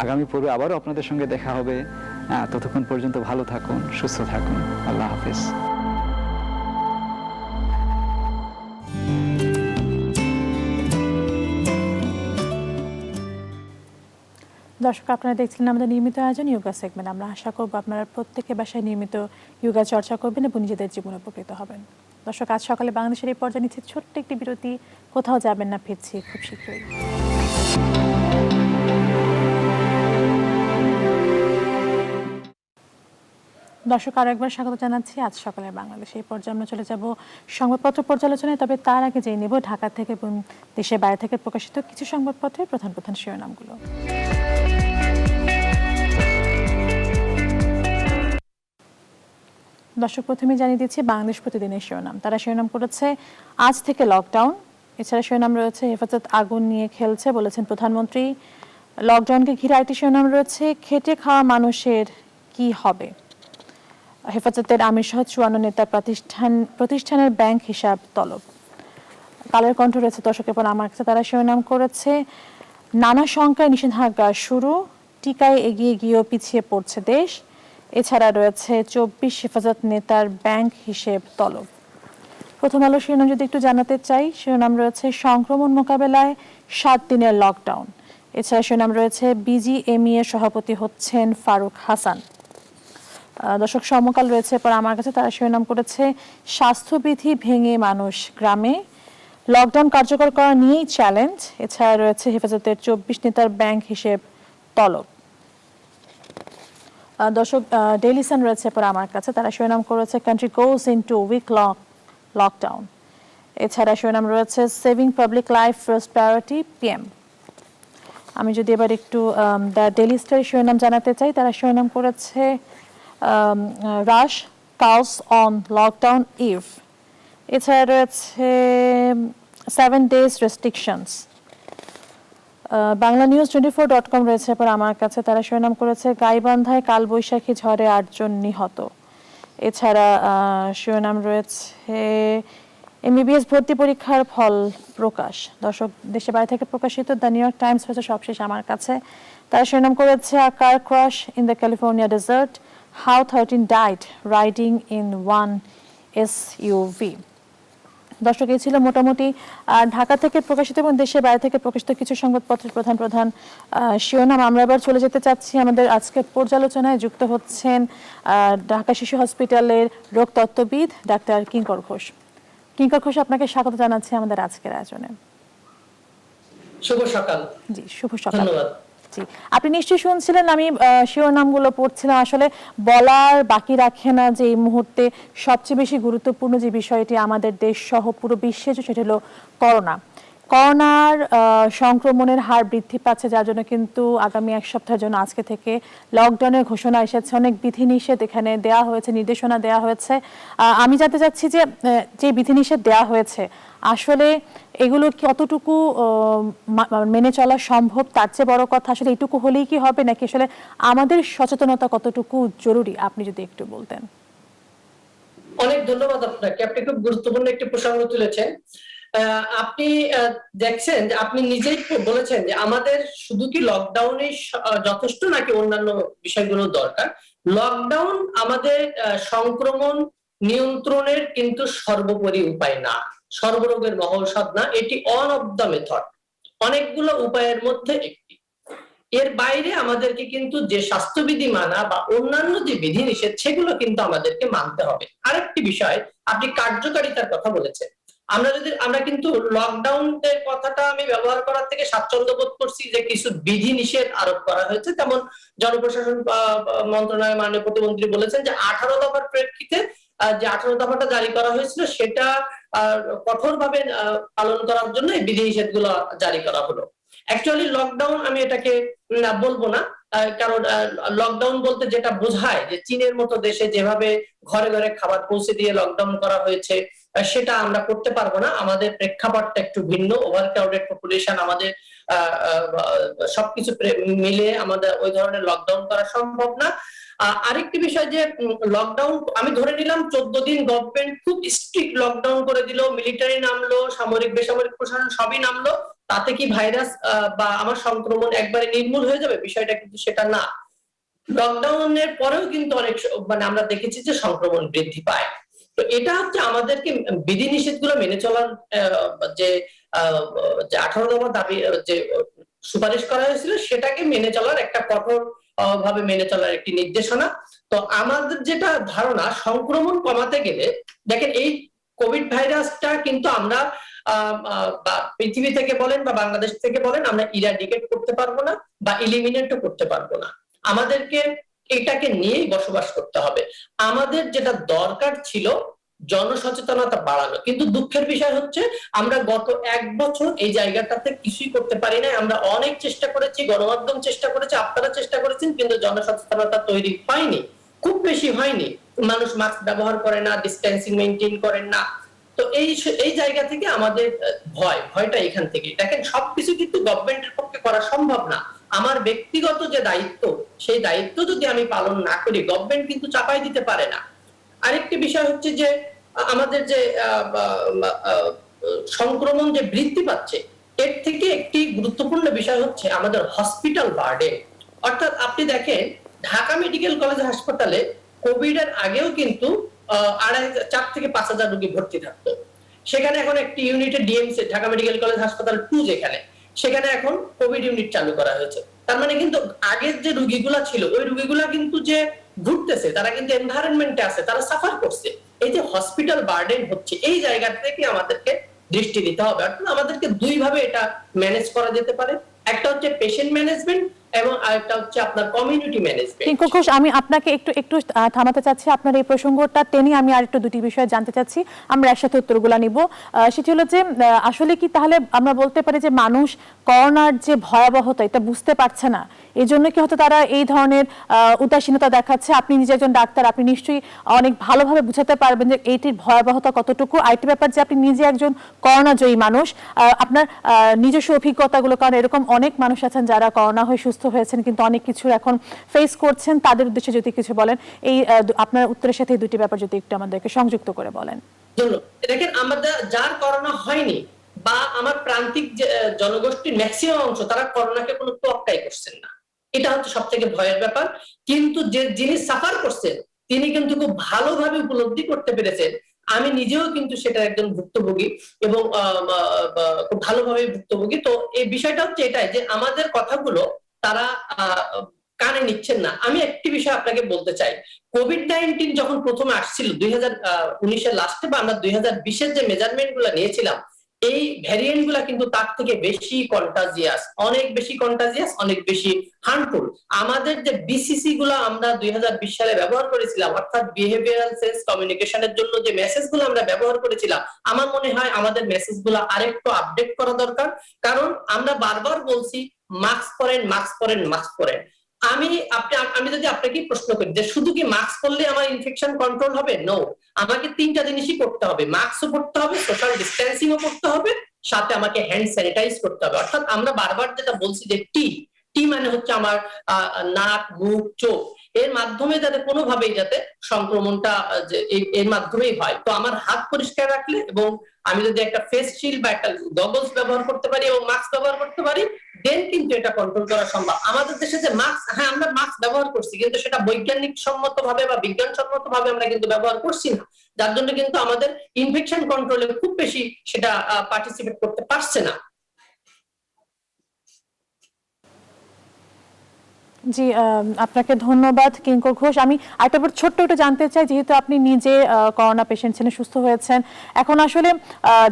আগামী পর্বে আবারও আপনাদের সঙ্গে দেখা হবে। ততক্ষণ পর্যন্ত ভালো থাকুন, সুস্থ থাকুন। আল্লাহ হাফেজ।
দর্শক, আপনারা দেখছিলেন আমাদের নিয়মিত আয়োজন ইয়োগা সেগমেন্ট। আমরা আশা করব আপনারা প্রত্যেকে বাসায় নিয়মিত ইয়োগা চর্চা করবেন এবং নিজেদের জীবনে উপকৃত হবেন। দর্শক, আজ সকালে বাংলাদেশের এই পর্যায়ে নিচ্ছে ছোট্ট একটি বিরতি। কোথাও যাবেন না, ফিরছি খুব শীঘ্রই। দর্শক, আরো একবার স্বাগত জানাচ্ছি আজ সকালে বাংলাদেশে। এই পর্যায়ে আমরা চলে যাব সংবাদপত্র পর্যালোচনায়। তবে তার আগে জেনে নেব ঢাকা থেকে এবং দেশের বাইরে থেকে প্রকাশিত কিছু সংবাদপত্রের প্রধান প্রধান শিরোনামগুলো। দর্শক, প্রথমে জানিয়ে দিচ্ছি বাংলাদেশ প্রতিদিনের শিরোনাম। তারা শিরোনাম করেছে আজ থেকে লকডাউন। এছাড়া শিরোনাম রয়েছে হেফাজত আগুন নিয়ে খেলছে বলেছেন প্রধানমন্ত্রী। লকডাউনকে ঘিরে আরেকটি শিরোনাম রয়েছে খেটে খাওয়া মানুষের কি হবে। হেফাজতের আমির সহ 54 নেতার প্রতিষ্ঠানের ব্যাংক হিসাব তলব। কালের কণ্ঠ রয়েছে দর্শকের পর আমার কাছে। তারা শিরোনাম করেছে নানা শঙ্কায় নিষেধাজ্ঞা শুরু, টিকায় এগিয়ে গিয়েও পিছিয়ে পড়ছে দেশ। এছাড়া রয়েছে 24 হেফাজত নেতার ব্যাংক হিসেব তলব। প্রথম আলো শিরোনাম যদি একটু জানাতে চাই, শিরোনাম রয়েছে সংক্রমণ মোকাবেলায় 7 দিনের লকডাউন। এছাড়া শিরোনাম রয়েছে বিজিএমইএ সভাপতি হচ্ছেন ফারুক হাসান। দর্শক, সমকাল রয়েছে পর আমার কাছে। তারা শিরোনাম করেছে স্বাস্থ্যবিধি ভেঙে মানুষ গ্রামে, লকডাউন কার্যকর করা নিয়েই চ্যালেঞ্জ। এছাড়া রয়েছে হেফাজতের 24 নেতার ব্যাংক হিসেব তলব। দর্শক, ডেইলি সান রয়েছে পর আমার কাছে। তারা শিরোনাম করেছে কান্ট্রি গোজ ইনটু উইক লকডাউন। এছাড়া শিরোনাম রয়েছে saving public life first priority PM. আমি যদি এবার একটু দ্য ডেইলি স্টারের শিরোনাম জানাতে চাই, তারা শিরোনাম করেছে রাশ কাউস অন লকডাউন ইভ। এছাড়া রয়েছে 7 days restrictions. Bangla news 24.com রয়েছে পর আমার কাছে। তারা শিরোনাম করেছে গাইবান্ধায় কালবৈশাখী ঝড়ে 8 জন নিহত। এছাড়া শিরোনাম রয়েছে এমবিবিএস ভর্তি পরীক্ষার ফল প্রকাশ। দর্শক, দেশে বাইরে থেকে প্রকাশিত দ্য নিউ ইয়র্ক টাইমস হচ্ছে সবশেষ আমার কাছে। তারা শিরোনাম করেছে a car crash in the California desert, how 13 died riding in one SUV. দর্শক, এই ছিল মোটামুটি ঢাকা থেকে প্রকাশিত এবং দেশের বাইরে থেকে প্রকাশিত কিছু সংবাদপত্রের প্রধান প্রধান শিরোনাম। আমরা এবার চলে যেতে চাচ্ছি আমাদের আজকের পর্যালোচনায়। যুক্ত হচ্ছেন ঢাকা শিশু হসপিটালের রোগতত্ত্ববিদ ডাক্তার কিঙ্কর ঘোষ। কিঙ্কর ঘোষ, আপনাকে স্বাগত জানাচ্ছি আমাদের আজকের আয়োজনে।
শুভ সকাল।
জি, শুভ সকাল।
ধন্যবাদ।
জি, আপনি নিশ্চয়ই শুনছিলেন আমি শিরোনামগুলো পড়ছিলাম। আসলে বলার বাকি রাখে না যে এই মুহূর্তে সবচেয়ে বেশি গুরুত্বপূর্ণ যে বিষয়টি আমাদের দেশ সহ পুরো বিশ্বে, সেটা হলো করোনার সংক্রমণের হার বৃদ্ধি পাচ্ছে, যার জন্য কিন্তু আগামী 1 সপ্তাহের জন্য আজকে থেকে লকডাউনের ঘোষণা এসেছে। অনেক বিধিনিষেধ এখানে দেওয়া হয়েছে, নির্দেশনা দেওয়া হয়েছে। আমি জানতে চাচ্ছি যে বিধিনিষেধ দেওয়া হয়েছে আসলে এগুলো কতটুকু মেনে চলা সম্ভব, তার চেয়ে বড় কথা আসলে এটুকু হলেই কি হবে, নাকি আসলে আমাদের সচেতনতা কতটুকু জরুরি, আপনি যদি একটু বলতেন।
অনেক ধন্যবাদ আপনাকে। আপনি খুব গুরুত্বপূর্ণ একটি প্রসঙ্গ তুলেছেন। আপনি দেখছেন যে আপনি নিজেই বলেছেন যে আমাদের শুধু কি লকডাউনে যথেষ্ট নাকি অন্যান্য বিষয়গুলো দরকার। লকডাউন আমাদের সংক্রমণ নিয়ন্ত্রণের কিন্তু সর্বোপরি উপায় না, সর্বরোগের মহৌষধ না, এটি ওয়ান অফ দ্য মেথড, অনেকগুলো উপায়ের মধ্যে একটি। এর বাইরে আমাদেরকে কিন্তু যে স্বাস্থ্যবিধি মানা বা অন্যান্য যে বিধিনিষেধ সেগুলো কিন্তু আমাদেরকে মানতে হবে। আরেকটি বিষয়, আপনি কার্যকারিতার কথা বলেছেন। আমরা কিন্তু লকডাউন এর কথাটা আমি ব্যবহার করার থেকে স্বাচ্ছন্দ্য বোধ করছি যে কিছু বিধিনিষেধ আরোপ করা হয়েছে। যেমন জনপ্রশাসন মন্ত্রণালয়ের মাননীয় প্রতিমন্ত্রী বলেছেন যে 18 দফার প্রেক্ষিতে যে 18 দফাটা জারি করা হয়েছিল সেটা কঠোরভাবে পালন করার জন্য এই বিধিনিষেধগুলো জারি করা হলো। অ্যাকচুয়ালি লকডাউন আমি এটাকে বলবো না, কারণ লকডাউন বলতে যেটা বোঝায় যে চীনের মতো দেশে যেভাবে ঘরে ঘরে খাবার পৌঁছে দিয়ে লকডাউন করা হয়েছে সেটা আমরা করতে পারবো না। আমাদের প্রেক্ষাপটটা একটু ভিন্ন, ওভার ক্রাউডেড পপুলেশন, আমাদের সবকিছু মিলে আমাদের ওই ধরনের লকডাউন করা সম্ভব না। আরেকটি বিষয় যে লকডাউন আমি ধরে নিলাম 14 দিন গভর্নমেন্ট খুব স্ট্রিক্ট লকডাউন করে দিল, মিলিটারি নামলো, সামরিক বেসামরিক প্রশাসন সবই নামলো, তাতে কি ভাইরাস বা আমার সংক্রমণ একবারে নির্মূল হয়ে যাবে? বিষয়টা কিন্তু সেটা না। লকডাউনের পরেও কিন্তু অনেক মানে আমরা দেখেছি যে সংক্রমণ বৃদ্ধি পায়। তো এটা হচ্ছে আমাদেরকে বিধিনিষেধ গুলো মেনে চলার যে 18 দফা দাবি যে সুপারিশ করা হয়েছিল সেটাকে মেনে চলার একটা কঠোর ভাবে মেনে চলার একটি নির্দেশনা। তো আমাদের যেটা ধারণা, সংক্রমণ কমাতে গেলে দেখেন এই কোভিড ভাইরাসটা কিন্তু আমরা পৃথিবী থেকে বলেন বা বাংলাদেশ থেকে বলেন আমরা ইরাডিকেট করতে পারবো না বা ইলিমিনেটও করতে পারবো না। আমাদেরকে এটাকে নিয়েই বসবাস করতে হবে। আমাদের যেটা দরকার ছিল জনসচেতনতা বাড়ানো, কিন্তু দুঃখের বিষয় হচ্ছে আমরা গত 1 বছর এই জায়গাটাতে কিছুই করতে পারি না। আমরা অনেক চেষ্টা করেছি, গণমাধ্যম চেষ্টা করেছে, আপনারা চেষ্টা করেছেন, কিন্তু জনসচেতনতা তৈরি হয়নি, খুব বেশি হয়নি। মানুষ মাস্ক ব্যবহার করে না, ডিস্টেন্সিং মেনটেন করেন না। তো এই জায়গা থেকে আমাদের ভয়টা এখান থেকে। দেখেন সবকিছু কিন্তু গভর্নমেন্টের পক্ষে করা সম্ভব না। আমার ব্যক্তিগত যে দায়িত্ব, সেই দায়িত্ব যদি আমি পালন না করি গভর্নমেন্ট কিন্তু চাপাই দিতে পারে না। আরেকটি বিষয় হচ্ছে যে আমাদের যে সংক্রমণ যে বৃদ্ধি পাচ্ছে, এর থেকে একটি গুরুত্বপূর্ণ বিষয় হচ্ছে আমাদের হসপিটাল বার্ডেন। অর্থাৎ আপনি দেখেন ঢাকা মেডিকেল কলেজ হাসপাতালে কোভিড এর আগেও কিন্তু 4 থেকে 5,000 রোগী ভর্তি থাকতো। সেখানে এখন একটি ইউনিটে ডিএমসি ঢাকা মেডিকেল কলেজ হাসপাতাল 2 সেখানে এখন কোভিড ইউনিট চালু করা হয়েছে। তার মানে কিন্তু আগের যে রোগীগুলা ছিল ওই রোগীগুলা কিন্তু যে ঘুরতেছে, তারা কিন্তু এনভায়রনমেন্টে আছে, তারা সাফার করছে। এই যে হসপিটাল বার্ডেন হচ্ছে, এই জায়গা থেকে আমাদেরকে দৃষ্টি দিতে হবে। অর্থাৎ আমাদেরকে 2 ভাবে এটা ম্যানেজ করা যেতে পারে, একটা হচ্ছে পেশেন্ট ম্যানেজমেন্ট এবং আরেকটা হচ্ছে আপনার কমিউনিটি ম্যানেজমেন্ট।
কিঙ্কর ঘোষ, আমি আপনাকে একটু থামাতে চাচ্ছি। আপনার এই প্রসঙ্গটা টেনে আমি আরেকটু 2টি বিষয় জানতে চাচ্ছি, আমরা একসাথে উত্তরগুলো নিব। সেটি হলো যে আসলে কি তাহলে আমরা বলতে পারি যে মানুষ করোনার যে ভয়াবহতা এটা বুঝতে পারছে না, এই জন্য কি হয়তো তারা এই ধরনের উদাসীনতা দেখাচ্ছে? আপনি নিজে একজন ডাক্তার, আপনি নিশ্চয়ই অনেক ভালোভাবে বুঝাতে পারবেন যে এইটির ভয়াবহতা কতটুকু। আরেকটি ব্যাপার যে আপনি নিজে একজন করোনা জয়ী মানুষ, আপনার নিজস্ব অভিজ্ঞতাগুলো, কারণ এরকম অনেক মানুষ আছেন যারা করোনা হয়ে সুস্থ হয়েছেন কিন্তু অনেক কিছু এখন ফেস করছেন, তাদের উদ্দেশ্যে যদি কিছু বলেন, এই আপনার উত্তরের সাথে এই 2টি ব্যাপার যদি একটু আমাদেরকে সংযুক্ত করে বলেন।
দেখেন আমাদের যার করোনা হয়নি বা আমার প্রান্তিক জনগোষ্ঠীর ম্যাক্সিমাম অংশ তারা করোনাকে কোনো তোয়াক্কাই করছেন না, এটা হচ্ছে সব থেকে ভয়ের ব্যাপার। কিন্তু যিনি সাফার করছেন তিনি কিন্তু খুব ভালোভাবে উপলব্ধি করতে পেরেছেন। আমি নিজেও কিন্তু সেটা একজন ভুক্তভোগী এবং খুব ভালোভাবে ভুক্তভোগী। তো এই বিষয়টা হচ্ছে এটাই যে আমাদের কথাগুলো তারা কানে নিচ্ছেন না। আমি একটি বিষয় আপনাকে বলতে চাই, কোভিড-19 যখন প্রথমে আসছিল 2019 লাস্টে বা আমরা 2020 যে মেজারমেন্ট গুলো নিয়েছিলাম, এই ভ্যারিয়েন্ট গুলা কিন্তু তার থেকে বেশি কন্টাজিয়াস, অনেক বেশি কন্টাজিয়াস, অনেক বেশি হার্মফুল। আমাদের যে বিসিসি গুলো আমরা 2020 সালে ব্যবহার করেছিলাম, অর্থাৎ বিহেভিয়ারাল সেন্স কমিউনিকেশনের জন্য যে মেসেজ গুলো আমরা ব্যবহার করেছিলাম, আমার মনে হয় আমাদের মেসেজ গুলো আরেকটু আপডেট করা দরকার। কারণ আমরা বারবার বলছি মাস্ক পরেন, মাস্ক পরেন, মাস্ক পরেন। আমি যদি আপনাকে প্রশ্ন করি যে শুধু কি মাস্ক পরলে আমার ইনফেকশন কন্ট্রোল হবে? নো, আমাকে 3টা জিনিসই করতে হবে। মাস্কও পরতে হবে, সোশ্যাল ডিস্টেন্সিংও করতে হবে, সাথে আমাকে হ্যান্ড স্যানিটাইজ করতে হবে। অর্থাৎ আমরা বারবার যেটা বলছি যে টি মানে হচ্ছে আমার নাক, মুখ, চোখ, এর মাধ্যমে যাতে কোনোভাবেই যাতে সংক্রমণটা এর মাধ্যমেই হয়। তো আমার হাত পরিষ্কার রাখলে এবং আমি যদি একটা ফেস শিল্ড বা একটা গগলস ব্যবহার করতে পারি এবং মাস্ক ব্যবহার করতে পারি, দেন কিন্তু এটা কন্ট্রোল করা সম্ভব। আমাদের দেশে যে মাস্ক, হ্যাঁ আমরা মাস্ক ব্যবহার করছি, কিন্তু সেটা বৈজ্ঞানিক সম্মত ভাবে বা বিজ্ঞান সম্মত ভাবে আমরা কিন্তু ব্যবহার করছি না, যার জন্য কিন্তু আমাদের ইনফেকশন কন্ট্রোলে খুব বেশি সেটা পার্টিসিপেট করতে পারছে না।
জি, আপনাকে ধন্যবাদ কিঙ্কর ঘোষ। আমি আরেকটা ছোট্ট একটু জানতে চাই, যেহেতু আপনি নিজে করোনা পেশেন্ট ছিলেন, সুস্থ হয়েছেন, এখন আসলে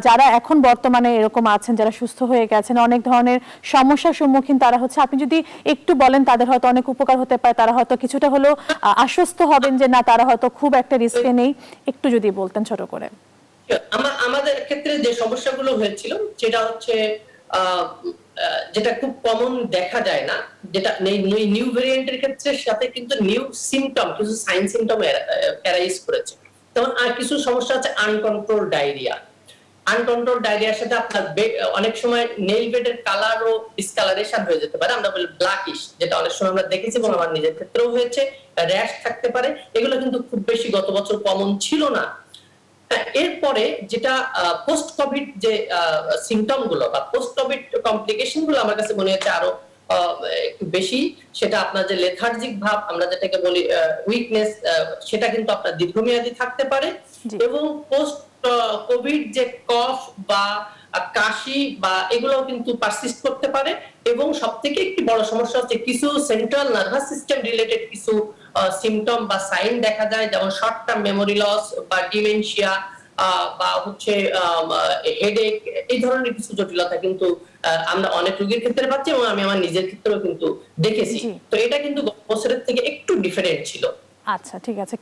যারা এখন বর্তমানে এরকম আছেন, যারা সুস্থ হয়ে গেছেন, অনেক ধরনের সমস্যার সম্মুখীন তারা হচ্ছে, আপনি যদি একটু বলেন তাদের হয়তো অনেক উপকার হতে পারে, তারা হয়তো কিছুটা হলেও আশ্বস্ত হবেন যে না, তারা হয়তো খুব একটা রিস্কে নেই, একটু যদি বলতেন ছোট করে।
আমাদের ক্ষেত্রে যে সমস্যাগুলো হয়েছিল সেটা হচ্ছে যেটা খুব কমন দেখা যায় না, যেটা নিউ ভেরিয়েন্টের ক্ষেত্রে সাথে কিন্তু নিউ সিমটম, কিছু সাইন সিমটম অ্যারাইজ করেছে। যেমন আর কিছু সমস্যা আছে আনকন্ট্রোল ডায়রিয়া। আনকন্ট্রোল ডায়রিয়ার সাথে আপনার অনেক সময় নেইল বেডের কালারও ডিসকালারেশন হয়ে যেতে পারে, আমরা বলি ব্ল্যাকিশ, যেটা অনেক সময় আমরা দেখেছি এবং আমার নিজের ক্ষেত্রেও হয়েছে। র্যাশ থাকতে পারে, এগুলো কিন্তু খুব বেশি গত বছর কমন ছিল না। এরপরে যেটা পোস্ট কোভিড যে সিমটম গুলো বা পোস্ট কোভিড কমপ্লিকেশন গুলো আমার কাছে মনে হচ্ছে আরো একটু বেশি, সেটা আপনার যে লেথার্জিক ভাব, আমরা যেটাকে বলি উইকনেস, সেটা কিন্তু আপনার দীর্ঘমেয়াদী থাকতে পারে। এবং পোস্ট কোভিড যে কফ বা কাশি বা এগুলোও কিন্তু পারসিস্ট করতে পারে। এবং সবথেকে একটি বড় সমস্যা হচ্ছে কিছু সেন্ট্রাল নার্ভাস সিস্টেম রিলেটেড কিছু সিমটম বা সাইন দেখা যায়, যেমন শর্ট টার্ম মেমোরি লস বা ডিমেনশিয়া বা হচ্ছে হেডেক, এই ধরনের কিছু জটিলতা কিন্তু আমরা অনেক রোগীর ক্ষেত্রে পাচ্ছি এবং আমি আমার নিজের ক্ষেত্রেও কিন্তু দেখেছি। তো এটা কিন্তু গত বছরের থেকে একটু ডিফারেন্ট ছিল।
আচ্ছা, ঠিক আছে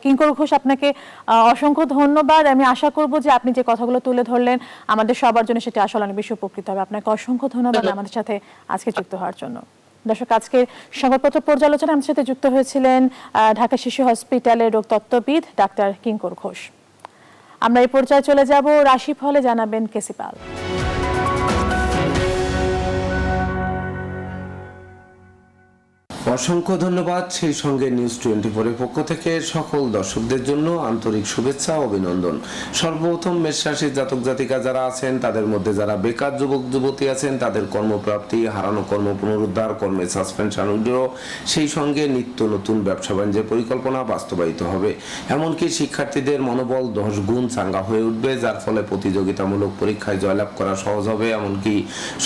কিঙ্কর ঘোষ, আপনাকে অসংখ্য ধন্যবাদ। আমি আশা করব যে আপনি যে কথাগুলো তুলে ধরলেন আমাদের সবার জন্য সেটা আসলে অনেক বেশি উপকৃত হবে। আপনাকে অসংখ্য ধন্যবাদ আমাদের সাথে আজকে যুক্ত হওয়ার জন্য। দর্শক, আজকের সংবাদপত্র পর্যালোচনায় আমাদের সাথে যুক্ত হয়েছিলেন ঢাকা শিশু হসপিটালের রোগতত্ত্ববিদ ডাক্তার কিঙ্কর ঘোষ। আমরা এই পর্যায়ে চলে যাব রাশিফলে, জানাবেন কেসি পাল।
অসংখ্য ধন্যবাদ। সেই সঙ্গে নিউজ 24 পক্ষ থেকে সকল দর্শকদের জন্য আন্তরিক শুভেচ্ছা ও অভিনন্দন। সর্বপ্রথম মেষ রাশির জাতক জাতিকা যারা আছেন, তাদের মধ্যে যারা বেকার যুবক যুবতী আছেন, তাদের কর্মপ্রাপ্তি, হারানো কর্ম পুনরুদ্ধার, কর্মে সাসপেনশন উইথড্র, সেই সঙ্গে নিত্য নতুন ব্যবসা বাণিজ্যের পরিকল্পনা বাস্তবায়িত হবে। এমনকি শিক্ষার্থীদের মনোবল 10 গুণ চাঙ্গা হয়ে উঠবে, যার ফলে প্রতিযোগিতামূলক পরীক্ষায় জয়লাভ করা সহজ হবে। এমনকি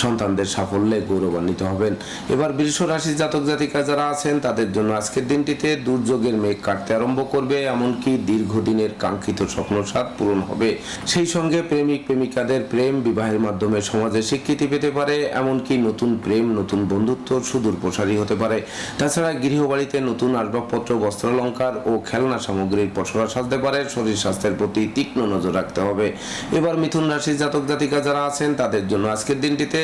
সন্তানদের সাফল্যে গৌরবান্বিত হবেন। এবার বৃষ রাশির জাতক জাতিকা যারা আছেন, তাদের জন্য আজকের দিনটিতে দুর্যোগের মেঘ কাটতে আরম্ভ করবে। এমনকি দীর্ঘদিনের কাঙ্ক্ষিত স্বপ্নসাধ পূরণ হবে। সেই সঙ্গে প্রেমিক প্রেমিকাদের প্রেম বিবাহের মাধ্যমে সমাজে স্বীকৃতি পেতে পারে। এমনকি নতুন প্রেম, নতুন বন্ধুত্ব সুদূর প্রসারী হতে পারে। তাছাড়া গৃহবাড়িতে নতুন আসবাবপত্র, বস্ত্রালঙ্কার ও খেলনা সামগ্রীর পসরা সাজতে পারে। শরীর স্বাস্থ্যের প্রতি তীক্ষ্ণ নজর রাখতে হবে। এবার মিথুন রাশির জাতক জাতিকা যারা আছেন, তাদের জন্য আজকের দিনটিতে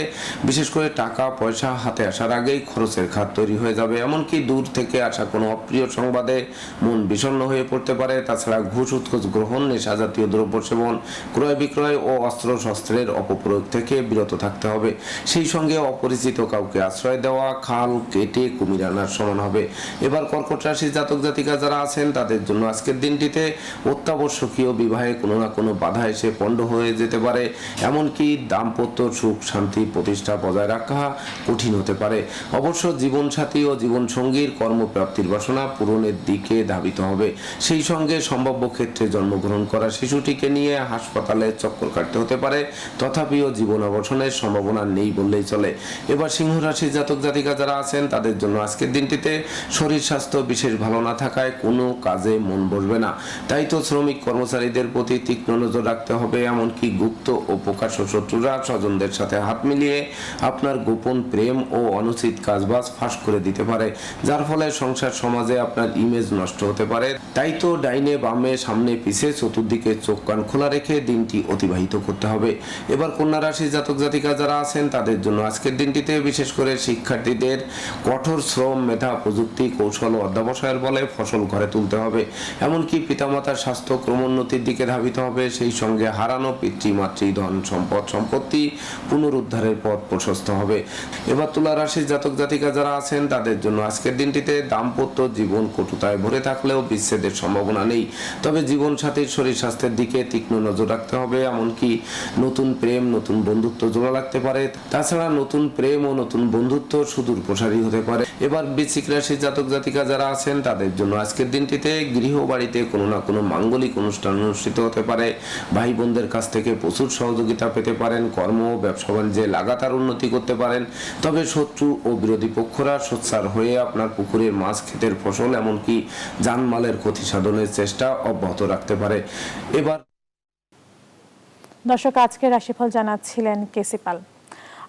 বিশেষ করে টাকা পয়সা হাতে আসার আগেই খরচের খাত তৈরি হয়ে যাবে। এমনকি দূর থেকে আসা কোনো অপ্রিয় সংবাদে মন বিষণ্ণ হয়ে পড়তে পারে। তাছাড়া ঘুষ উৎকোচ গ্রহণ, নেশা জাতীয় দ্রব্য সেবন, ক্রয় বিক্রয় ও অস্ত্র শস্ত্রের অপপ্রয়োগ থেকে বিরত থাকতে হবে। সেই সঙ্গে অপরিচিত কাউকে আশ্রয় দেওয়া খাল কেটে কুমির আনার সমান হবে। এবার কর্কট রাশির জাতক জাতিকা যারা আছেন, তাদের জন্য আজকের দিনটিতে অত্যাবশ্যকীয় বিবাহে কোনো না কোনো বাধা এসে পণ্ড হয়ে যেতে পারে। এমনকি দাম্পত্য সুখ শান্তি প্রতিষ্ঠা বজায় রাখা কঠিন হতে পারে। অবশ্য জীবনসাথী ও জীবন সঙ্গীর কর্মপ্রাপ্তির বাসনা পূরণের দিকে ধাবিত হবে। সেই সঙ্গে সম্ভাব্য ক্ষেত্রে জন্মগ্রহণ করা শিশুটিকে নিয়ে হাসপাতালে চক্কর কাটতে হতে পারে। তথাপিও জীবন অবসানের সম্ভাবনা নেই বললেই চলে। এবার সিংহ রাশির জাতক জাতিকা যারা আছেন, তাদের জন্য আজকের দিনটিতে শরীর স্বাস্থ্য বিশেষ ভালো না থাকায় কোনো কাজে মন বসবে না। তাই তো শ্রমিক কর্মচারীদের প্রতি তীক্ষ্ণ নজর রাখতে হবে। এমনকি গুপ্ত ও প্রকাশ্য শত্রুরা স্বজনদের সাথে হাত মিলিয়ে আপনার গোপন প্রেম ও অনুচিত কাজবাজ ফাঁস করে দিতে পারে, যার ফলে সংসার সমাজে আপনার ইমেজ নষ্ট হতে পারে। তাই তো ডাইনে বামে সামনে পিছে চতুর্দিকে চোখ কান খোলা রেখে দিনটি অতিবাহিত করতে হবে। এবার কন্যা রাশির জাতক জাতিকা যারা আছেন, তাদের জন্য আজকের দিনটিতে বিশেষ করে শিক্ষার্থীদের কঠোর শ্রম, মেধা, প্রযুক্তি, কৌশল ও অধ্যবসায়ের বলে ফসল ঘরে তুলতে হবে। এমনকি পিতামাতার স্বাস্থ্য ক্রমোন্নতির দিকে ধাবিত হবে। সেই সঙ্গে হারানো পিতৃমাতৃ ধন সম্পদ সম্পত্তি পুনরুদ্ধারের পথ প্রশস্ত হবে। এবার তুলা রাশির জাতক জাতিকা যারা আছেন, তাদের জন্য আজকের দিনটিতে দাম্পত্য জীবন কটুতায় ভরে থাকলেও বিচ্ছেদের সম্ভাবনা নেই। তবে জীবন সাথীর শরীর স্বাস্থ্যের দিকে তীক্ষ্ণ নজর রাখতে হবে। এমনকি নতুন প্রেম, নতুন বন্ধুত্ব জোড়া লাগতে পারে। তাছাড়া নতুন প্রেম ও নতুন বন্ধুত্ব সুদূর প্রসারী হতে পারে। এবার বৃশ্চিক রাশির জাতক জাতিকা যারা আছেন, তাদের জন্য আজকের দিনটিতে গৃহবাড়িতে কোনো না কোনো মাঙ্গলিক অনুষ্ঠান অনুষ্ঠিত হতে পারে। ভাই বোনদের কাছ থেকে প্রচুর সহযোগিতা পেতে পারেন। কর্ম ও ব্যবসা বাণিজ্যে লাগাতার উন্নতি করতে পারেন। তবে শত্রু ও বিরোধী পক্ষরা সোচ্চার হয়ে আপনার পুকুরের মাছ, ক্ষেতের ফসল, এমনকি জানমালের ক্ষতি সাধনের চেষ্টা অব্যাহত রাখতে পারে। এবার
দর্শক, আজকের রাশিফল জানাচ্ছিলেন কেসি পাল।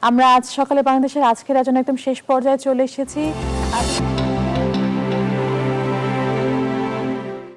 আমরা আজ সকালে বাংলাদেশের আজকের আয়োজন একদম শেষ পর্যায়ে চলে এসেছি।